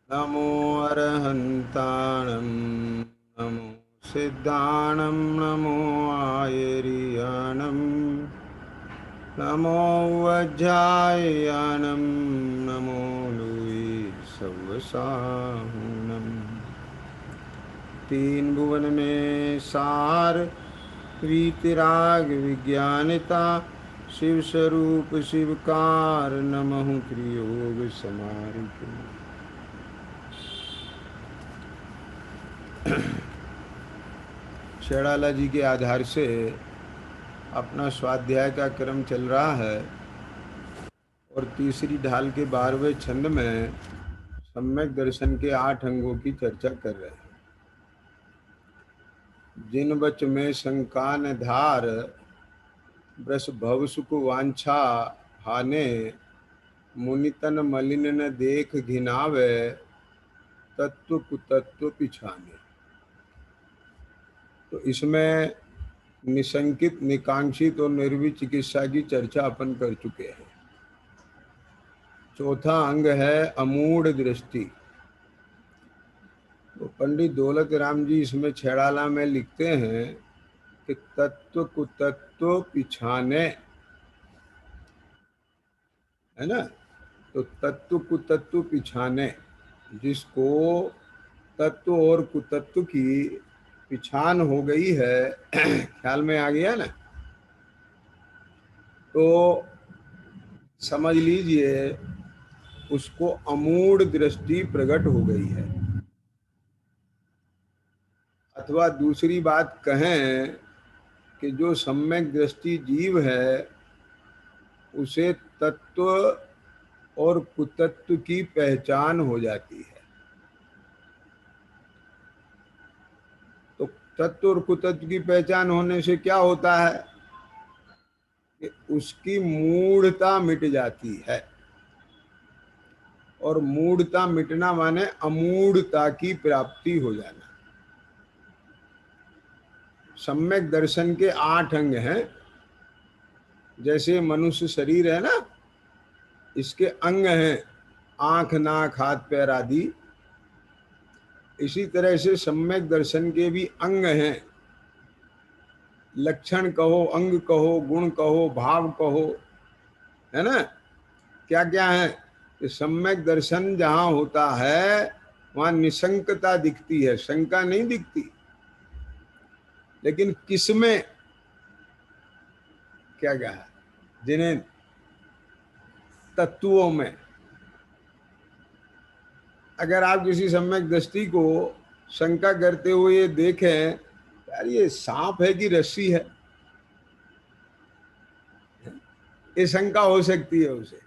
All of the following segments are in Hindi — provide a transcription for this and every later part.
नमो अरहन्ताणं नमो सिद्धाणं नमो आयर्याणं नमो वज्राययानं नमो लुई सवसाहुनं। तीन भुवन में सार वीतराग विज्ञानिता शिव स्वरूप शिवकार नमः त्रियोग समारित। शेड़ाला जी के आधार से अपना स्वाध्याय का क्रम चल रहा है और तीसरी ढाल के 12वें छंद में सम्यक दर्शन के 8 अंगों की चर्चा कर रहे हैं। जिन बच में शंका न धार ब्रस भव सुख वांछा हाने मुनितन मलिन न देख घिनावे तत्व कुतत्व पिछाने। तो इसमें निशंकित निकांक्षित और निर्विक चिकित्सा की चर्चा अपन कर चुके हैं। चौथा अंग है अमूढ़ दृष्टि। तो पंडित दौलत राम जी इसमें छेड़ाला में लिखते हैं कि तत्व कुतत्व पिछाने, है ना। तो तत्व कुतत्व पिछाने, जिसको तत्व और कुतत्व की पिछान हो गई है ख्याल में आ गया ना, तो समझ लीजिए उसको अमूढ़ दृष्टि प्रकट हो गई है। अथवा दूसरी बात कहें कि जो सम्यक दृष्टि जीव है उसे तत्व और कुतत्व की पहचान हो जाती है। तो तत्व और कुतत्व की पहचान होने से क्या होता है कि उसकी मूढ़ता मिट जाती है, और मूढ़ता मिटना माने अमूढ़ता की प्राप्ति हो जाना। सम्यक दर्शन के 8 अंग हैं। जैसे मनुष्य शरीर है ना, इसके अंग हैं आंख नाक हाथ पैर आदि। इसी तरह से सम्यक दर्शन के भी अंग हैं, लक्षण कहो, अंग कहो, गुण कहो, भाव कहो, है ना। क्या क्या है कि सम्यक दर्शन जहां होता है वहां निशंकता दिखती है, शंका नहीं दिखती। लेकिन किसमें क्या क्या है, जिन्हें तत्वों में। अगर आप किसी सम्यक दृष्टि को शंका करते हुए देखें, यार ये सांप है कि रस्सी है, ये शंका हो सकती है उसे।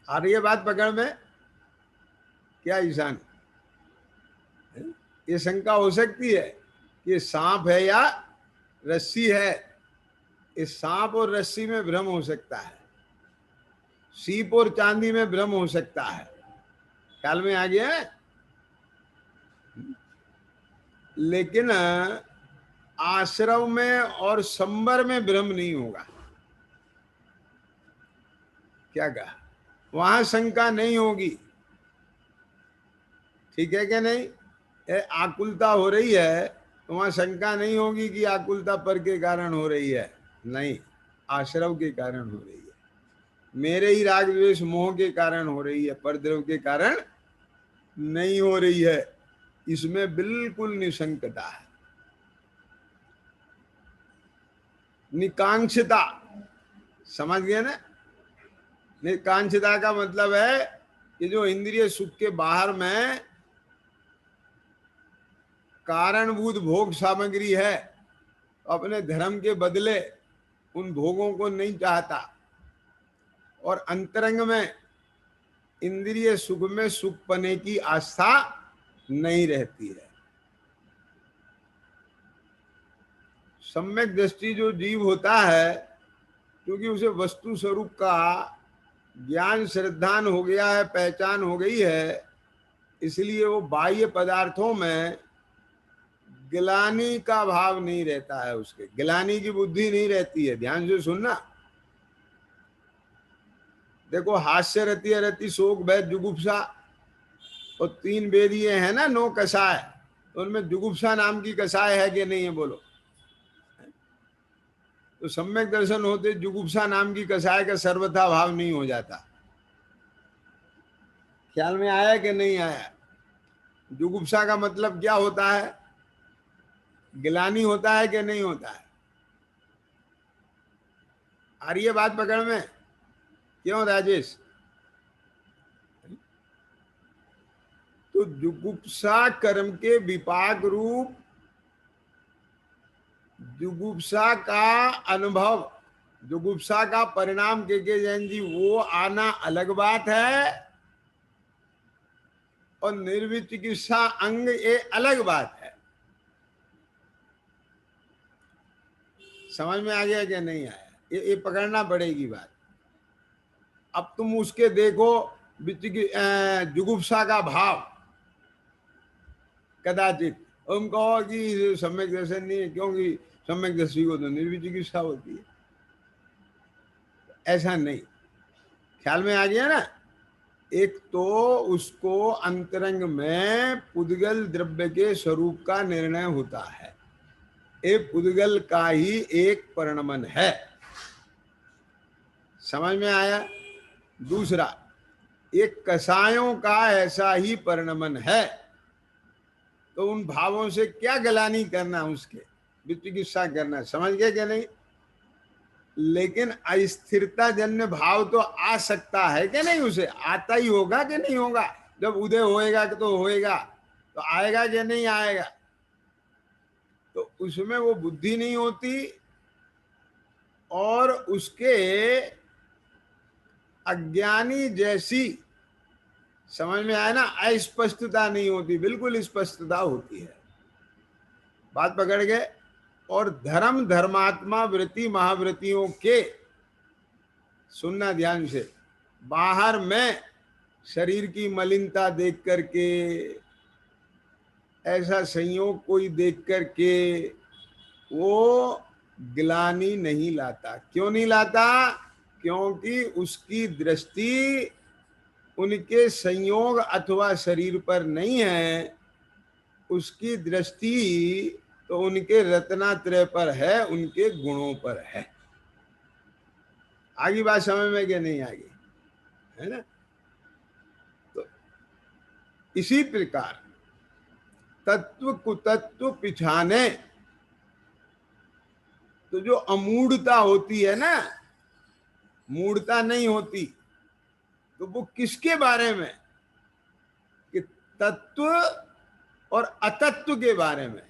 आ रही है बात पकड़ में क्या ईशान? ये शंका हो सकती है कि सांप है या रस्सी है। इस सांप और रस्सी में भ्रम हो सकता है, सीप और चांदी में भ्रम हो सकता है। ख्याल में आ गया है? लेकिन आश्रव में और संबर में भ्रम नहीं होगा। क्या कहा? वहां शंका नहीं होगी। ठीक है क्या नहीं? आकुलता हो रही है तो वहां शंका नहीं होगी कि आकुलता पर के कारण हो रही है, नहीं, आश्रव के कारण हो रही है। मेरे ही राग द्वेष मोह के कारण हो रही है, परद्रव के कारण नहीं हो रही है। इसमें बिल्कुल निशंकता है। निकांक्षता समझ गए ना? निकांक्षता का मतलब है कि जो इंद्रिय सुख के बाहर में कारणभूत भोग सामग्री है, अपने धर्म के बदले उन भोगों को नहीं चाहता, और अंतरंग में इंद्रिय सुख में सुख पाने की आस्था नहीं रहती है। सम्यक दृष्टि जो जीव होता है, क्योंकि उसे वस्तु स्वरूप का ज्ञान श्रद्धान हो गया है, पहचान हो गई है, इसलिए वो बाह्य पदार्थों में गिलानी का भाव नहीं रहता है। उसके गिलानी की बुद्धि नहीं रहती है। ध्यान से सुनना, देखो, हास्य रति अरति शोक भय जुगुप्सा, और 3 वेदिये हैं ना, 9 कषाय, तो उनमें जुगुप्सा नाम की कषाय है कि नहीं है बोलो? तो सम्यक दर्शन होते जुगुप्सा नाम की कषाय का सर्वथा भाव नहीं हो जाता। ख्याल में आया कि नहीं आया? जुगुप्सा का मतलब क्या होता है? गिलानी होता है कि नहीं होता है? आ रही है बात पकड़ में? क्यों राजेश? तो जुगुप्सा कर्म के विपाक रूप जुगुप्सा का अनुभव, जुगुप्सा का परिणाम के जैन जी वो आना अलग बात है, और निर्विचिकित्सा अंग ये अलग बात है। समझ में आ गया कि नहीं आया? ये पकड़ना पड़ेगी बात। अब तुम उसके देखो जुगुप्सा का भाव कदाचित, तुम कहो कि सम्यक दर्शन नहीं है, क्योंकि सम्यक दर्शी को तो निर्विचिकित्सा होती है। ऐसा नहीं, ख्याल में आ गया ना? एक तो उसको अंतरंग में पुद्गल द्रव्य के स्वरूप का निर्णय होता है, ये पुद्गल का ही एक परिणमन है। समझ में आया? दूसरा, एक कषायों का ऐसा ही परिणमन है, तो उन भावों से क्या गलानी करना, उसके विचिकित्सा करना। समझ गए कि नहीं? लेकिन अस्थिरता जन्य भाव तो आ सकता है कि नहीं? उसे आता ही होगा कि नहीं होगा? जब उदय होएगा तो होएगा, तो आएगा कि नहीं आएगा? तो उसमें वो बुद्धि नहीं होती, और उसके अज्ञानी जैसी, समझ में आया ना, अस्पष्टता नहीं होती, बिल्कुल स्पष्टता होती है। बात पकड़ गए? और धर्म धर्मात्मा वृत्ति महावृत्तियों के, सुनना ध्यान से, बाहर में शरीर की मलिनता देख करके, ऐसा संयोग कोई देख करके वो ग्लानि नहीं लाता। क्यों नहीं लाता? क्योंकि उसकी दृष्टि उनके संयोग अथवा शरीर पर नहीं है, उसकी दृष्टि तो उनके रत्नात्रय पर है, उनके गुणों पर है। आगे बात समझ में कि नहीं आगे? है ना? तो इसी प्रकार तत्व कुतत्व पिछाने, तो जो अमूढ़ता होती है ना, मूढ़ता नहीं होती, तो वो किसके बारे में? कि तत्व और अतत्व के बारे में।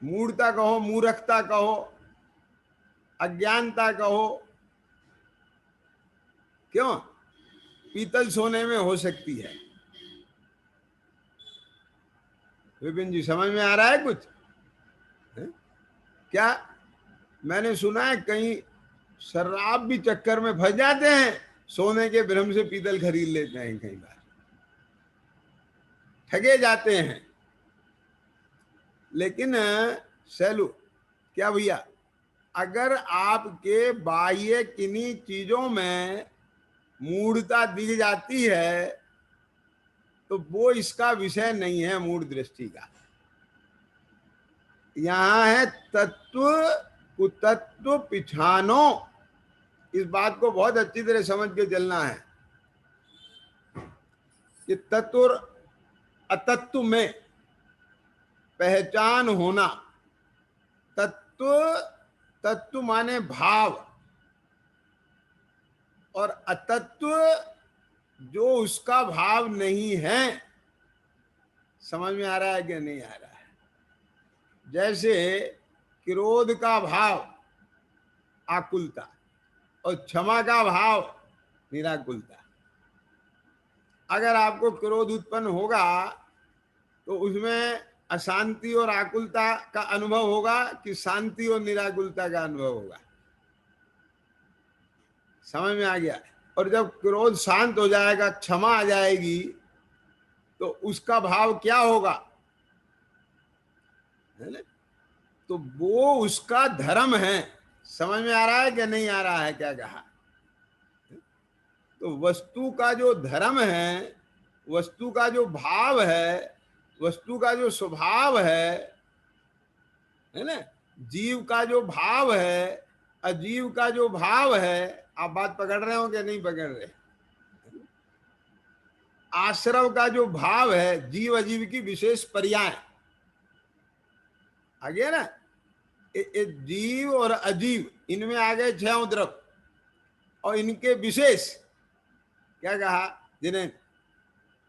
मूढ़ता कहो, मूर्खता कहो, अज्ञानता कहो, क्यों? पीतल सोने में हो सकती है। विपिन जी समझ में आ रहा है कुछ? है? क्या मैंने सुना है कहीं शराब भी चक्कर में फंस जाते हैं, सोने के भ्रम से पीतल खरीद लेते हैं, कई बार ठगे जाते हैं। लेकिन सैलू, क्या भैया, अगर आपके बाह्य किन्हीं चीजों में मूढ़ता दिख जाती है, तो वो इसका विषय नहीं है मूढ़ दृष्टि का। यहां है तत्व कुतत्व पिछानो। इस बात को बहुत अच्छी तरह समझ के चलना है कि तत्व और अतत्व में पहचान होना। तत्व, तत्व माने भाव, और अतत्व जो उसका भाव नहीं है। समझ में आ रहा है कि नहीं आ रहा है? जैसे क्रोध का भाव आकुलता, और क्षमा का भाव निराकुलता। अगर आपको क्रोध उत्पन्न होगा तो उसमें अशांति और आकुलता का अनुभव होगा कि शांति और निराकुलता का अनुभव होगा? समझ में आ गया? और जब क्रोध शांत हो जाएगा, क्षमा आ जाएगी, तो उसका भाव क्या होगा? है ना? तो वो उसका धर्म है। समझ में आ रहा है कि नहीं आ रहा है क्या कहा? तो वस्तु का जो धर्म है, वस्तु का जो भाव है, वस्तु का जो स्वभाव है ना, जीव का जो भाव है, अजीव का जो भाव है, आप बात पकड़ रहे हो कि नहीं पकड़ रहे? आश्रव का जो भाव है, जीव अजीव की विशेष पर्याय आ गया ना। जीव और अजीव, इनमें आ गए 6 उपद्रव, और इनके विशेष क्या कहा? जिन्हें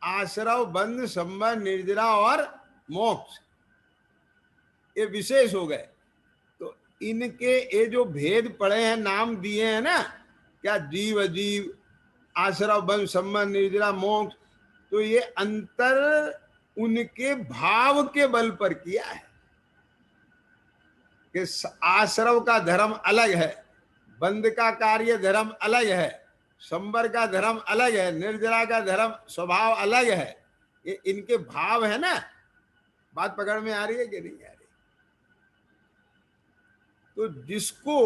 आश्रव, बंध, संबर, निर्जरा और मोक्ष, ये विशेष हो गए। तो इनके ये जो भेद पड़े हैं, नाम दिए हैं ना, क्या जीव अजीव, आश्रव, बंध, संबर, निर्जरा, मोक्ष, तो ये अंतर उनके भाव के बल पर किया है कि आश्रव का धर्म अलग है, बंध का कार्य धर्म अलग है, संबर का धर्म अलग है, निर्जरा का धर्म स्वभाव अलग है। ये इनके भाव है ना। बात पकड़ में आ रही है कि नहीं आ रही? तो जिसको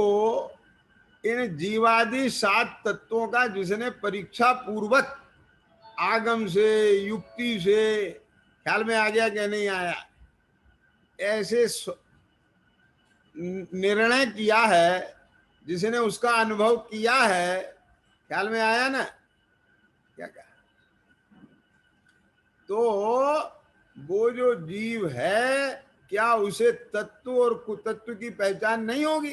इन जीवादि 7 तत्वों का जिसने परीक्षा पूर्वक आगम से, युक्ति से, ख्याल में आ गया कि नहीं आया, ऐसे निर्णय किया है, जिसने उसका अनुभव किया है, ख्याल में आया ना क्या कहा? तो वो जो जीव है, क्या उसे तत्व और कुतत्व की पहचान नहीं होगी?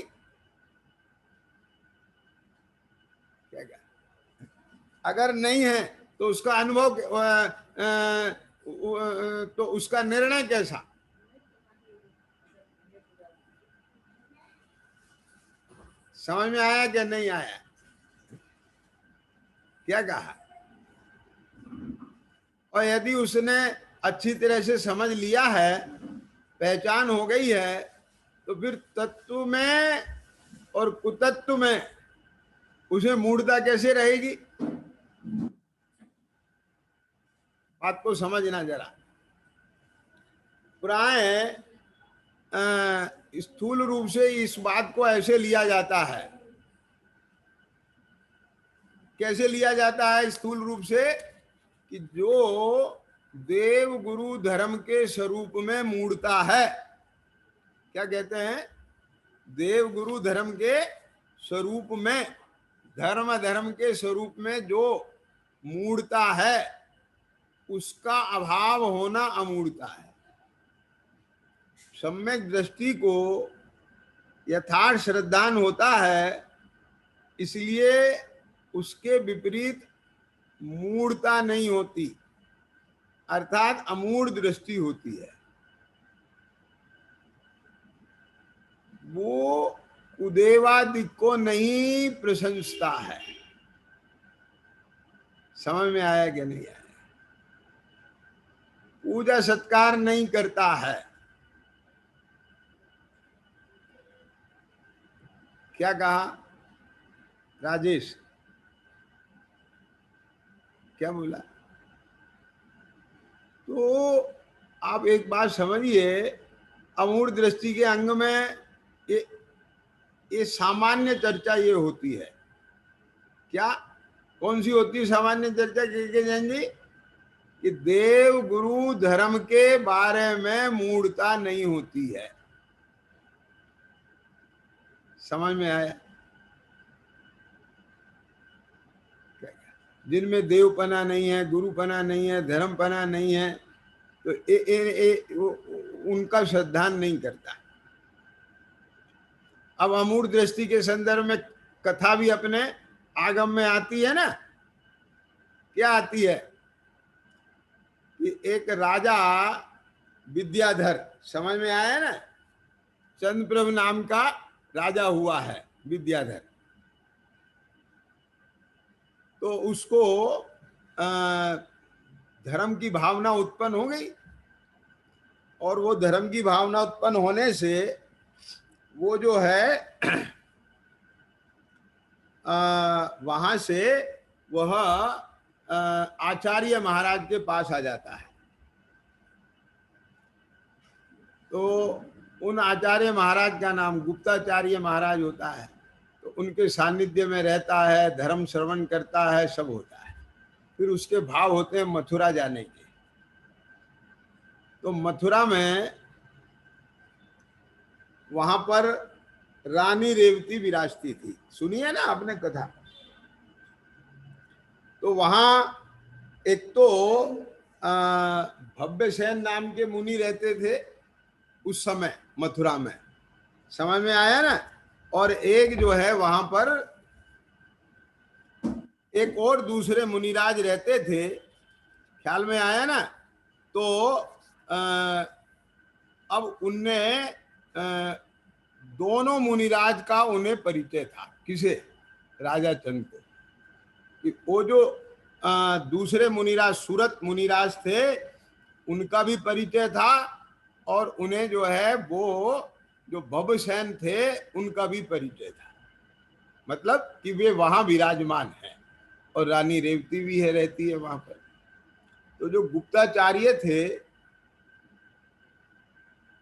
क्या कहा? अगर नहीं है तो उसका अनुभव, तो उसका निर्णय कैसा? समझ में आया कि नहीं आया? क्या कहा? और यदि उसने अच्छी तरह से समझ लिया है, पहचान हो गई है, तो फिर तत्व में और कुतत्व में उसे मूढ़ता कैसे रहेगी? बात को समझना जरा। प्राय स्थूल रूप से इस बात को ऐसे लिया जाता है। कैसे लिया जाता है स्थूल रूप से? कि जो देव गुरु धर्म के स्वरूप में मूढ़ता है, क्या कहते हैं? देव गुरु धर्म के स्वरूप में, धर्म के स्वरूप में जो मूढ़ता है, उसका अभाव होना अमूढ़ता है। सम्यक दृष्टि को यथार्थ श्रद्धान होता है, इसलिए उसके विपरीत मूढ़ता नहीं होती, अर्थात अमूढ़ दृष्टि होती है। वो कुदेवादि को नहीं प्रशंसता है। समझ में आया कि नहीं आया? पूजा सत्कार नहीं करता है। क्या कहा राजेश? क्या बोला? तो आप एक बात समझिए, अमूढ़ दृष्टि के अंग में ये सामान्य चर्चा ये होती है। क्या? कौन सी होती है सामान्य चर्चा के जैन जी? कि देव गुरु धर्म के बारे में मूढ़ता नहीं होती है। समझ में आया? जिनमें देवपना नहीं है, गुरुपना नहीं है, धर्मपना नहीं है, तो उनका श्रद्धान नहीं करता। अब अमूढ़ दृष्टि के संदर्भ में कथा भी अपने आगम में आती है ना। क्या आती है? कि एक राजा विद्याधर, समझ में आया ना, चंद्रप्रभ नाम का राजा हुआ है विद्याधर। तो उसको धर्म की भावना उत्पन्न हो गई, और वो धर्म की भावना उत्पन्न होने से वो जो है वहां से वह आचार्य महाराज के पास आ जाता है। तो उन आचार्य महाराज का नाम गुप्ताचार्य महाराज होता है। तो उनके सानिध्य में रहता है, धर्म श्रवण करता है, सब होता है। फिर उसके भाव होते हैं मथुरा जाने के। तो मथुरा में वहां पर रानी रेवती विराजती थी, सुनिए ना आपने कथा। तो वहां एक तो भव्य सेन नाम के मुनि रहते थे उस समय मथुरा में, समझ में आया ना। और एक जो है वहां पर एक और दूसरे मुनिराज रहते थे, ख्याल में आया ना। तो अब उनने दोनों मुनिराज का उन्हें परिचय था, किसे, राजा चंद को, कि वो जो दूसरे मुनिराज सूरत मुनिराज थे उनका भी परिचय था, और उन्हें जो है वो जो भवसेन थे उनका भी परिचय था। मतलब कि वे वहां विराजमान हैं और रानी रेवती भी है, रहती है वहां पर। तो जो गुप्ताचार्य थे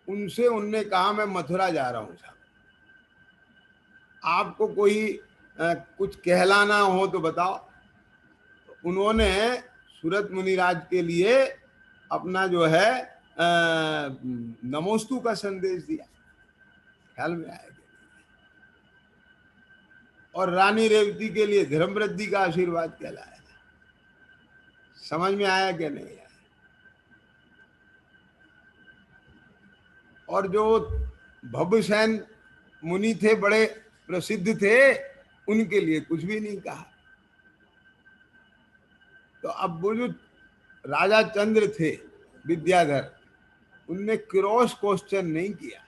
उनसे उनने कहा मैं मथुरा जा रहा हूं साहब, आपको कोई कुछ कहलाना हो तो बताओ। तो उन्होंने सूरत मुनिराज के लिए अपना जो है नमोस्तु का संदेश दिया, ख्याल में आएगा। और रानी रेवती के लिए धर्मवृद्धि का आशीर्वाद कहलाया। समझ में आया क्या नहीं आया। और जो भवसेन मुनि थे, बड़े प्रसिद्ध थे, उनके लिए कुछ भी नहीं कहा। तो अब वो जो राजा चंद्र थे विद्याधर, उनने क्रॉस क्वेश्चन नहीं किया।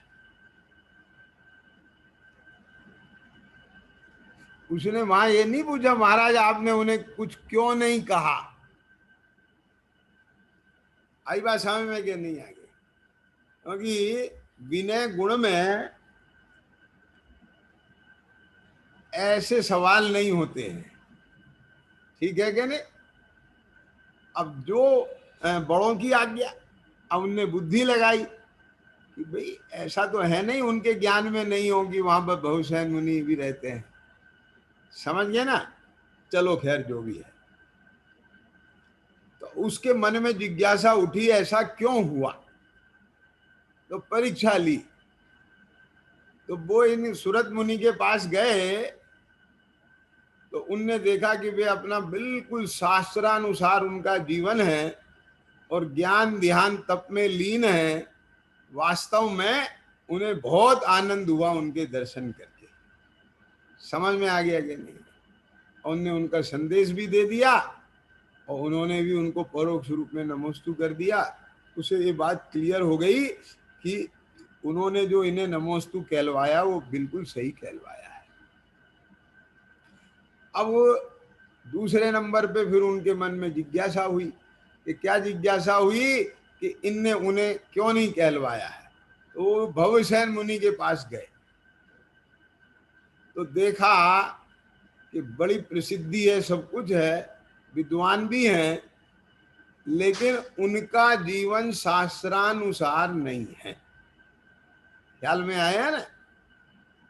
उसने वहां ये नहीं पूछा महाराज आपने उन्हें कुछ क्यों नहीं कहा। आई बात समझ में कि नहीं आगे। क्योंकि विनय गुण में ऐसे सवाल नहीं होते हैं, ठीक है क्या नहीं। अब जो बड़ों की आज्ञा, अब उनने बुद्धि लगाई कि भाई ऐसा तो है नहीं उनके ज्ञान में नहीं होगी, वहां पर बहुशैन मुनि भी रहते हैं, समझ गए ना। चलो खैर जो भी है। तो उसके मन में जिज्ञासा उठी ऐसा क्यों हुआ, तो परीक्षा ली। तो वो इन सूरत मुनि के पास गए, तो उनने देखा कि वे अपना बिल्कुल शास्त्रानुसार उनका जीवन है और ज्ञान ध्यान तप में लीन है। वास्तव में उन्हें बहुत आनंद हुआ उनके दर्शन करके, समझ में आ गया कि नहीं। उनने उनका संदेश भी दे दिया और उन्होंने भी उनको परोक्ष रूप में नमोस्तु कर दिया। उसे ये बात क्लियर हो गई कि उन्होंने जो इन्हें नमोस्तु कहलवाया वो बिल्कुल सही कहलवाया है। अब दूसरे नंबर पे फिर उनके मन में जिज्ञासा हुई कि क्या जिज्ञासा हुई कि इनने उन्हें क्यों नहीं कहलवाया है। तो वो भवसेन मुनि के पास गए, तो देखा कि बड़ी प्रसिद्धि है, सब कुछ है, विद्वान भी हैं, लेकिन उनका जीवन शास्त्रानुसार नहीं है। ख्याल में आया ना।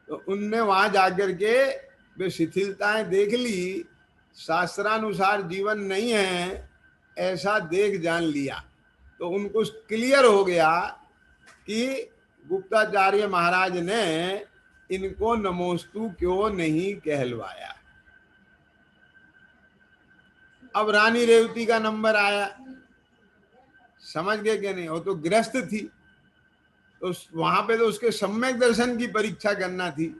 तो उनने वहां जाकर के वे शिथिलताएं देख ली, शास्त्रानुसार जीवन नहीं है ऐसा देख जान लिया। तो उनको क्लियर हो गया कि गुप्ताचार्य महाराज ने इनको नमोस्तु क्यों नहीं कहलवाया। अब रानी रेवती का नंबर आया, समझ गए कि नहीं। वो तो गृहस्थ थी, तो वहां पे तो उसके सम्यक दर्शन की परीक्षा करना थी,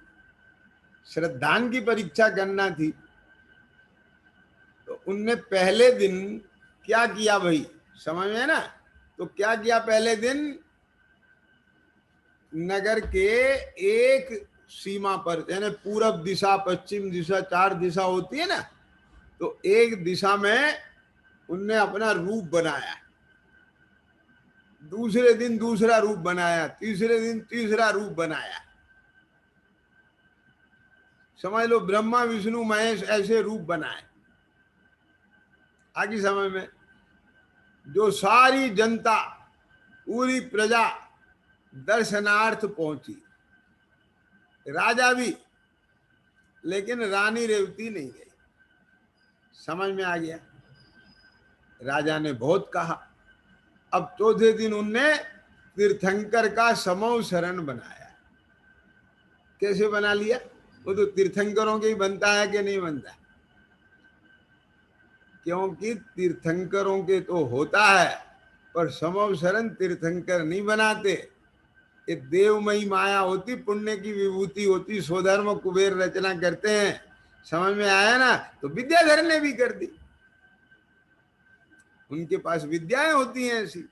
श्रद्धान की परीक्षा करना थी। तो उनने पहले दिन क्या किया भाई, समझ में ना। तो क्या किया पहले दिन, नगर के एक सीमा पर, यानी पूरब दिशा पश्चिम दिशा 4 दिशा होती है ना, तो एक दिशा में उनने अपना रूप बनाया, दूसरे दिन दूसरा रूप बनाया, तीसरे दिन तीसरा रूप बनाया। समझ लो ब्रह्मा विष्णु महेश ऐसे रूप बनाए। आगे समय में जो सारी जनता पूरी प्रजा दर्शनार्थ पहुंची, राजा भी, लेकिन रानी रेवती नहीं गई। समझ में आ गया? राजा ने बहुत कहा। अब चौथे दिन उनने तीर्थंकर का समूह शरण बनाया। कैसे बना लिया? वो तो तीर्थंकरों के ही बनता है कि नहीं बनता? क्योंकि तीर्थंकरों के तो होता है, पर समूह शरण तीर्थंकर नहीं बनाते। ये देवमयी माया होती, पुण्य की विभूति होती, स्वधर्म कुबेर रचना करते हैं। समझ में आया ना? तो विद्याधर ने भी कर दी, उनके पास विद्याएं होती हैं ऐसी।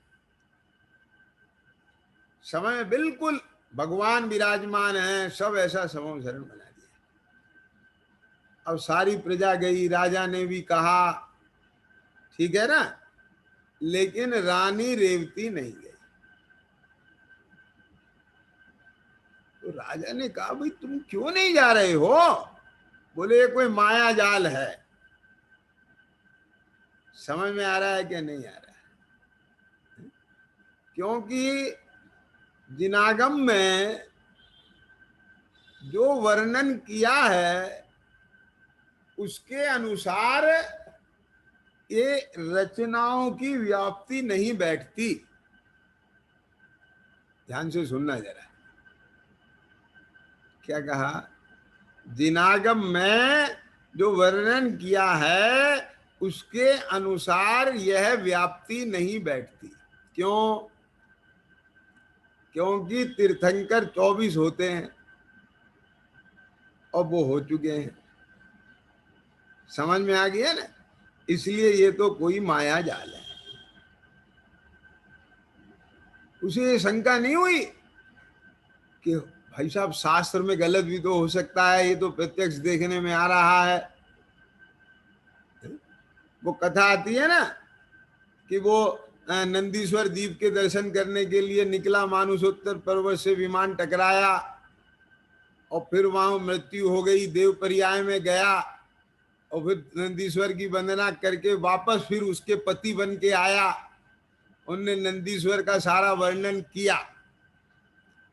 समय में बिल्कुल भगवान विराजमान हैं, सब ऐसा समूह शरण बना दिया। अब सारी प्रजा गई, राजा ने भी कहा, ठीक है ना, लेकिन रानी रेवती नहीं गई। तो राजा ने कहा, भाई तुम क्यों नहीं जा रहे हो? बोले ये कोई माया जाल है। समझ में आ रहा है कि नहीं आ रहा है? क्योंकि जिनागम में जो वर्णन किया है उसके अनुसार ये रचनाओं की व्याप्ति नहीं बैठती। ध्यान से सुनना जरा, क्या कहा? जिनागम में जो वर्णन किया है उसके अनुसार यह व्याप्ति नहीं बैठती। क्यों? क्योंकि तीर्थंकर 24 होते हैं और वो हो चुके हैं। समझ में आ गया ना? इसलिए ये तो कोई माया जाल है। उसे ये शंका नहीं हुई कि भाई साहब शास्त्र में गलत भी तो हो सकता है, ये तो प्रत्यक्ष देखने में आ रहा है। वो कथा आती है ना कि वो नंदीश्वर द्वीप के दर्शन करने के लिए निकला, मानुषोत्तर पर्वत से विमान टकराया और फिर वहां मृत्यु हो गई। देव पर्याय में गया और फिर नंदीश्वर की वंदना करके वापस फिर उसके पति बन के आया। उनने नंदीश्वर का सारा वर्णन किया।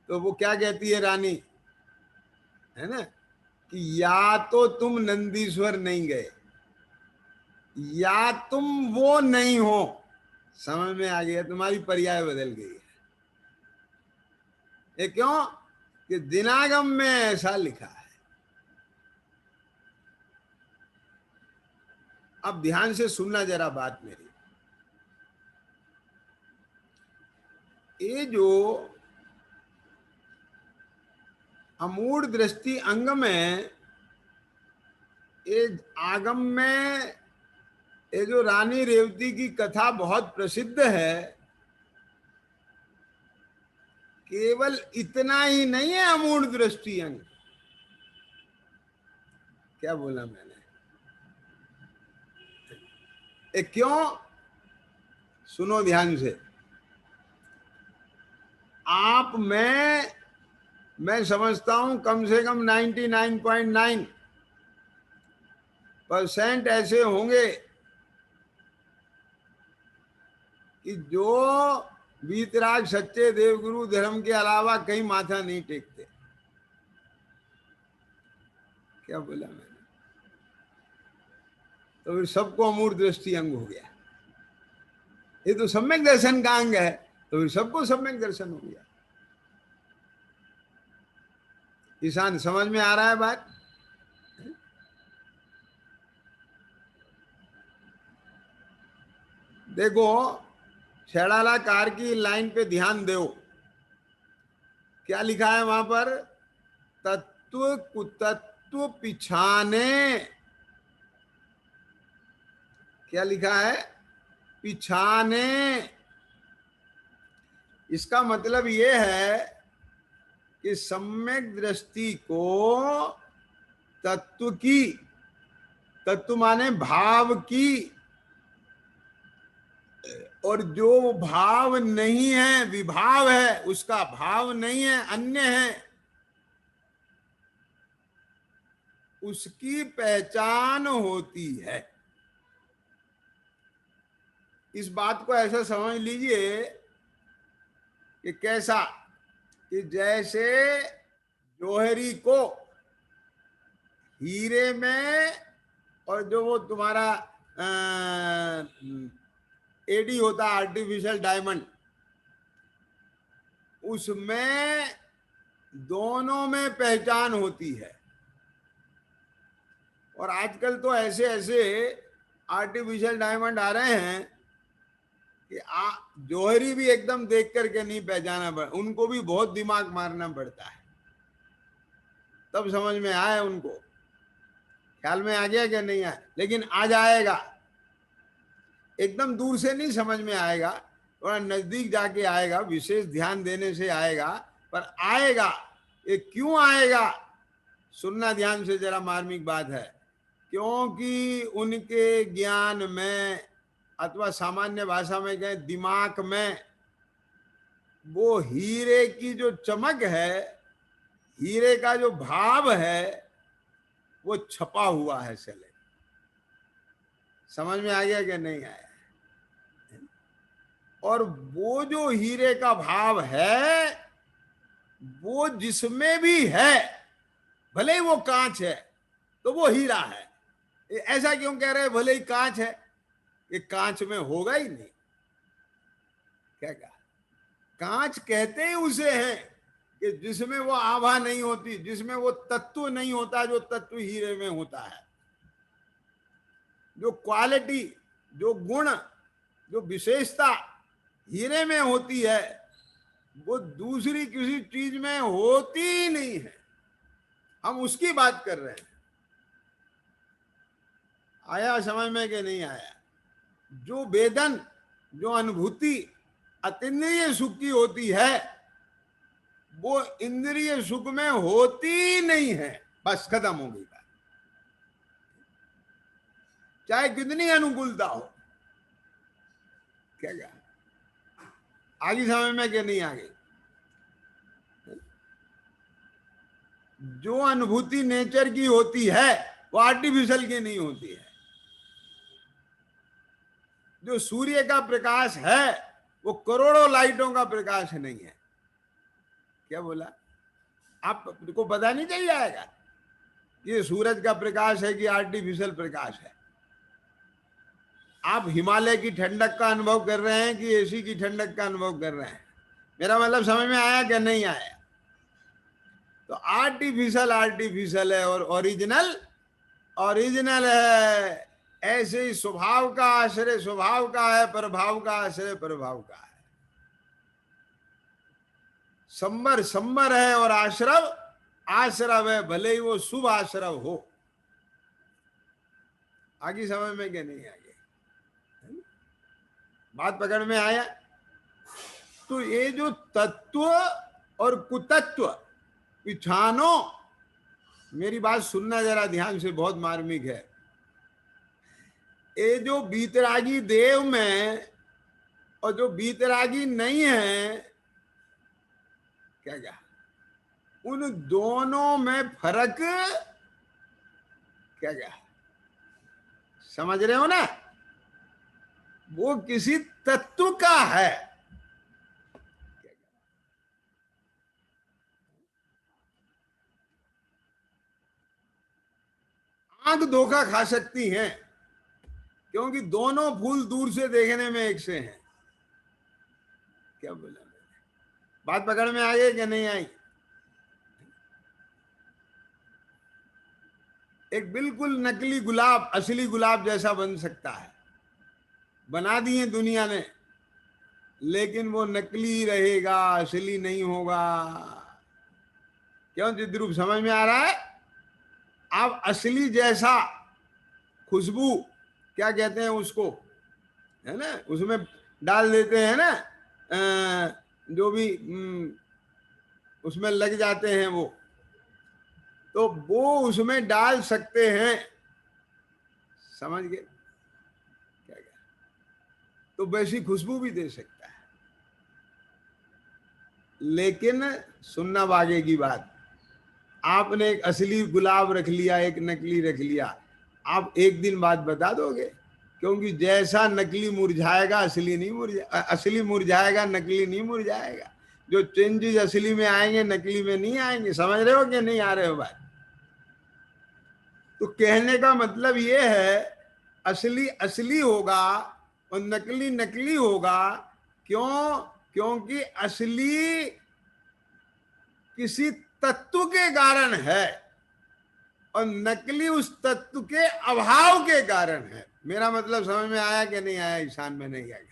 तो वो क्या कहती है रानी, है ना, कि या तो तुम नंदीश्वर नहीं गए या तुम वो नहीं हो। समझ में आ गया? तुम्हारी पर्याय बदल गई है। ये क्यों? कि दिनागम में ऐसा लिखा है। अब ध्यान से सुनना जरा बात मेरी। ये जो अमूढ़ दृष्टि अंग में, ये आगम में ये जो रानी रेवती की कथा बहुत प्रसिद्ध है, केवल इतना ही नहीं है अमूढ़ दृष्टि अंग। क्या बोला मैंने? क्यों? सुनो ध्यान से। आप मैं समझता हूं कम से कम 99.9% ऐसे होंगे कि जो वीतराग सच्चे देवगुरु धर्म के अलावा कहीं माथा नहीं टेकते। क्या बोला मैंने? तो फिर सबको अमूढ़ दृष्टि अंग हो गया। ये तो सम्यक दर्शन का अंग है, तो फिर सबको सम्यक दर्शन हो गया। ईशान, समझ में आ रहा है बात? देखो, छेड़ालाकार की लाइन पे ध्यान दो। क्या लिखा है वहां पर? तत्व कुतत्व पिछाने। क्या लिखा है? पिछाने। इसका मतलब यह है कि सम्यक दृष्टि को तत्व की, तत्व माने भाव की, और जो भाव नहीं है, विभाव है, उसका भाव नहीं है, अन्य है, उसकी पहचान होती है। इस बात को ऐसा समझ लीजिए कि कैसा, कि जैसे जौहरी को हीरे में, और जो वो तुम्हारा एडी होता है आर्टिफिशियल डायमंड, उसमें दोनों में पहचान होती है। और आजकल तो ऐसे ऐसे आर्टिफिशियल डायमंड आ रहे हैं कि जौहरी भी एकदम देख करके नहीं पहचाना पड़ता, उनको भी बहुत दिमाग मारना पड़ता है, तब समझ में आए उनको। ख्याल में आ गया क्या नहीं आया? लेकिन आ जाएगा, एकदम दूर से नहीं समझ में आएगा, थोड़ा नजदीक जाके आएगा, विशेष ध्यान देने से आएगा, पर आएगा। ये क्यों आएगा? सुनना ध्यान से जरा, मार्मिक बात है। क्योंकि उनके ज्ञान में, अथवा सामान्य भाषा में कहें दिमाग में, वो हीरे की जो चमक है, हीरे का जो भाव है, वो छपा हुआ है चले। समझ में आ गया कि नहीं आया? और वो जो हीरे का भाव है, वो जिसमें भी है, भले ही वो कांच है तो वो हीरा है। ऐसा क्यों कह रहे हैं भले ही कांच है? ये कांच में होगा ही नहीं। क्या कहा? कांच कहते ही उसे हैं कि जिसमें वो आभा नहीं होती, जिसमें वो तत्व नहीं होता जो तत्व हीरे में होता है। जो क्वालिटी, जो गुण, जो विशेषता हीरे में होती है, वो दूसरी किसी चीज में होती ही नहीं है। हम उसकी बात कर रहे हैं। आया समझ में कि नहीं आया? जो वेदन, जो अनुभूति अतीन्द्रिय सुख की होती है, वो इंद्रिय सुख में होती नहीं है। बस खत्म हो गई बात, चाहे कितनी अनुकूलता हो। क्या कहा? आगे समझ में कि नहीं आगे? जो अनुभूति नेचर की होती है, वो आर्टिफिशियल की नहीं होती है। जो सूर्य का प्रकाश है, वो करोड़ों लाइटों का प्रकाश नहीं है। क्या बोला? आपको पता नहीं चल जाएगा कि ये सूरज का प्रकाश है कि आर्टिफिशियल प्रकाश है? आप हिमालय की ठंडक का अनुभव कर रहे हैं कि एसी की ठंडक का अनुभव कर रहे हैं? मेरा मतलब समझ में आया क्या नहीं आया? तो आर्टिफिशियल आर्टिफिशियल है और ओरिजिनल ओरिजिनल है। ऐसे ही स्वभाव का आश्रय स्वभाव का है, प्रभाव का आश्रय प्रभाव का है। संबर संबर है और आश्रव आश्रव है, भले ही वो शुभ आश्रव हो। आगे समझ में क्या नहीं आगे? बात पकड़ में आया? तो ये जो तत्व और कुतत्व पिछानो, मेरी बात सुनना जरा ध्यान से, बहुत मार्मिक है। ये जो बीतरागी देव में और जो बीतरागी नहीं है, क्या क्या, उन दोनों में फर्क क्या क्या समझ रहे हो ना? वो किसी तत्व का है। आंख धोखा खा सकती हैं, क्योंकि दोनों फूल दूर से देखने में एक से हैं। क्या बोला? बात पकड़ में आ गई कि नहीं आई? एक बिल्कुल नकली गुलाब असली गुलाब जैसा बन सकता है, बना दिए दुनिया ने, लेकिन वो नकली रहेगा, असली नहीं होगा। क्यों चिद्रूप? समझ में आ रहा है? आप असली जैसा खुशबू, क्या कहते हैं उसको, है ना, उसमें डाल देते हैं ना, जो भी उसमें लग जाते हैं वो उसमें डाल सकते हैं। समझ गए? क्या क्या? तो वैसी खुशबू भी दे सकता है। लेकिन सुनना आगे की बात, आपने एक असली गुलाब रख लिया, एक नकली रख लिया, आप एक दिन बाद बता दोगे, क्योंकि जैसा नकली मुरझाएगा असली नहीं मुरझाएगा, असली मुरझाएगा नकली नहीं मुरझाएगा। जो चेंजेस असली में आएंगे नकली में नहीं आएंगे। समझ रहे हो कि नहीं आ रहे हो बात? तो कहने का मतलब ये है, असली असली होगा और नकली नकली होगा। क्यों? क्योंकि असली किसी तत्व के कारण है और नकली उस तत्व के अभाव के कारण है। मेरा मतलब समझ में आया कि नहीं आया? ईशान में नहीं आया।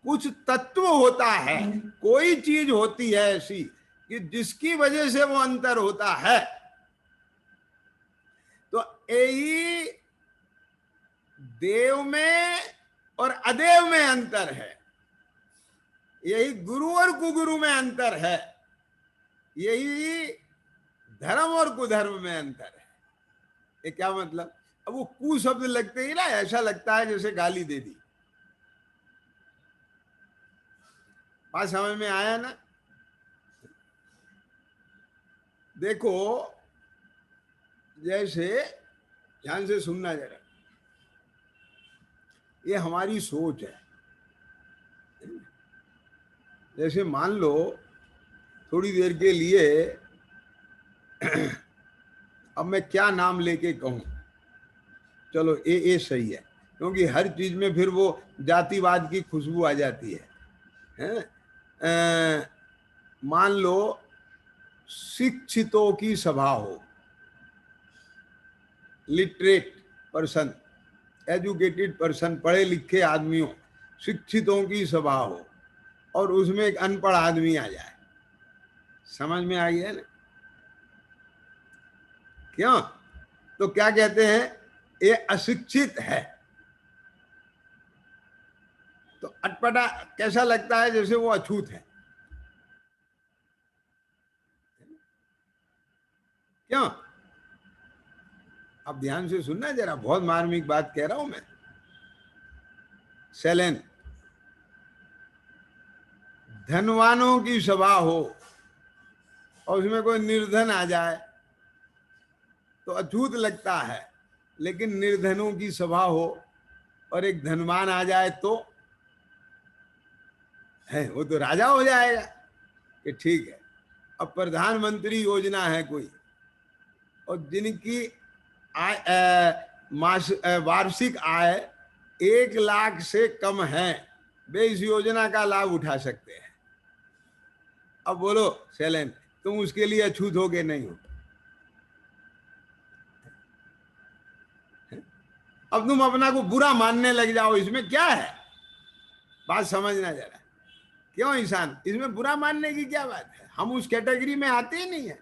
कुछ तत्व होता है, कोई चीज होती है ऐसी कि जिसकी वजह से वो अंतर होता है। तो यही देव में और अदेव में अंतर है, यही गुरु और कुगुरु में अंतर है, यही धर्म और कुधर्म में अंतर है। ये क्या मतलब? अब वो कु शब्द लगते ही ना ऐसा लगता है जैसे गाली दे दी। बात समझ में आया ना? देखो, जैसे ध्यान से सुनना जरा, ये हमारी सोच है। जैसे मान लो थोड़ी देर के लिए अब मैं क्या नाम लेके कहूं, चलो ए सही है, क्योंकि हर चीज में फिर वो जातिवाद की खुशबू आ जाती है। मान लो शिक्षितों की सभा हो, लिटरेट पर्सन, एजुकेटेड पर्सन, पढ़े लिखे आदमियों, शिक्षितों की सभा हो और उसमें एक अनपढ़ आदमी आ जाए। समझ में आई है ना? क्यों? तो क्या कहते हैं? ये अशिक्षित है। तो अटपटा कैसा लगता है? जैसे वो अछूत है। क्यों? अब ध्यान से सुनना जरा, बहुत मार्मिक बात कह रहा हूं मैं। सेलेन, धनवानों की सभा हो और उसमें कोई निर्धन आ जाए तो अछूत लगता है, लेकिन निर्धनों की सभा हो और एक धनवान आ जाए तो है, वो तो राजा हो जाएगा कि ठीक है। अब प्रधानमंत्री योजना है कोई और जिनकी वार्षिक आय 1 लाख से कम है, वे इस योजना का लाभ उठा सकते हैं। अब बोलो शैलेन, तुम उसके लिए अछूत हो गए? नहीं हो। अब तुम अपना को बुरा मानने लग जाओ, इसमें क्या है? बात समझना जरा। क्यों ईशान, इसमें बुरा मानने की क्या बात है? हम उस कैटेगरी में आते ही नहीं है।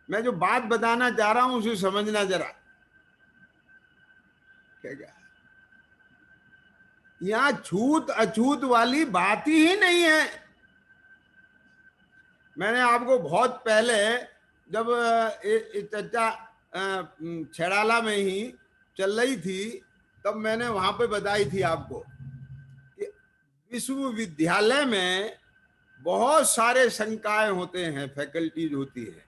मैं जो बात बताना चाह रहा हूं उसे समझना जरा। क्या यहां छूत अछूत वाली बात ही नहीं है। मैंने आपको बहुत पहले, जब चर्चा छेड़ाला में ही चल रही थी, तब मैंने वहां पे बताई थी आपको कि विश्वविद्यालय में बहुत सारे संकाय होते हैं, फैकल्टीज होती है,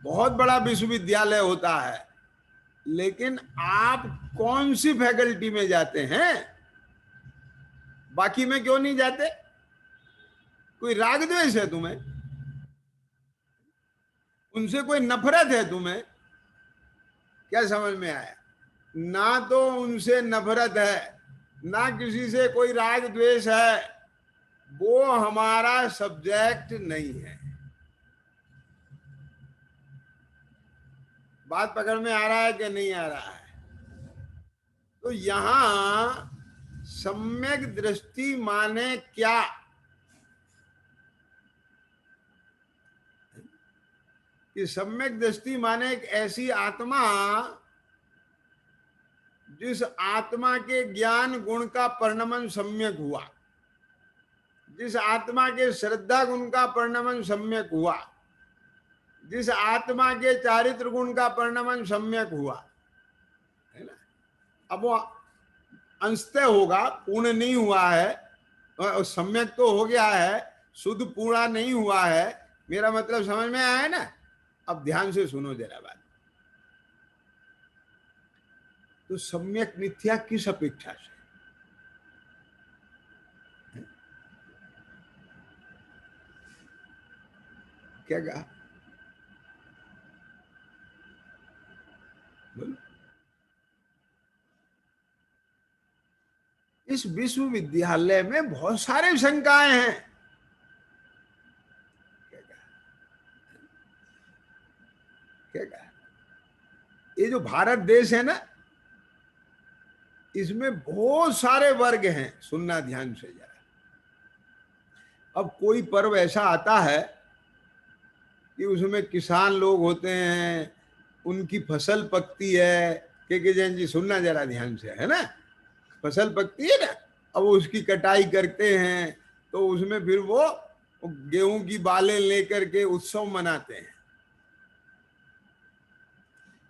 बहुत बड़ा विश्वविद्यालय होता है। लेकिन आप कौन सी फैकल्टी में जाते हैं? बाकी में क्यों नहीं जाते? कोई राग द्वेष है तुम्हें? उनसे कोई नफरत है तुम्हें? क्या समझ में आया? ना तो उनसे नफरत है, ना किसी से कोई राग द्वेष है, वो हमारा सब्जेक्ट नहीं है। बात पकड़ में आ रहा है कि नहीं आ रहा है? तो यहां सम्यक दृष्टि माने क्या? कि सम्यक दृष्टि माने एक ऐसी आत्मा जिस आत्मा के ज्ञान गुण का परिणमन सम्यक हुआ, जिस आत्मा के श्रद्धा गुण का परिणमन सम्यक हुआ, जिस आत्मा के चारित्र गुण का परिणमन सम्यक हुआ, है ना? अब वो अंशतः होगा, पूर्ण नहीं हुआ है, और सम्यक तो हो गया है, शुद्ध पूरा नहीं हुआ है। मेरा मतलब समझ में आया ना? अब ध्यान से सुनो जरा बात। तो सम्यक मिथ्या किस अपेक्षा से? क्या कहा? बोलो। इस विश्वविद्यालय में बहुत सारे शंकाएं हैं। क्या कहा? क्या कहा? ये जो भारत देश है ना, इसमें बहुत सारे वर्ग हैं। सुनना ध्यान से जरा। अब कोई पर्व ऐसा आता है कि उसमें किसान लोग होते हैं, उनकी फसल पकती है। के जैन जी सुनना जरा ध्यान से, है ना। फसल पकती है ना, अब वो उसकी कटाई करते हैं, तो उसमें फिर वो गेहूं की बालें लेकर के उत्सव मनाते हैं।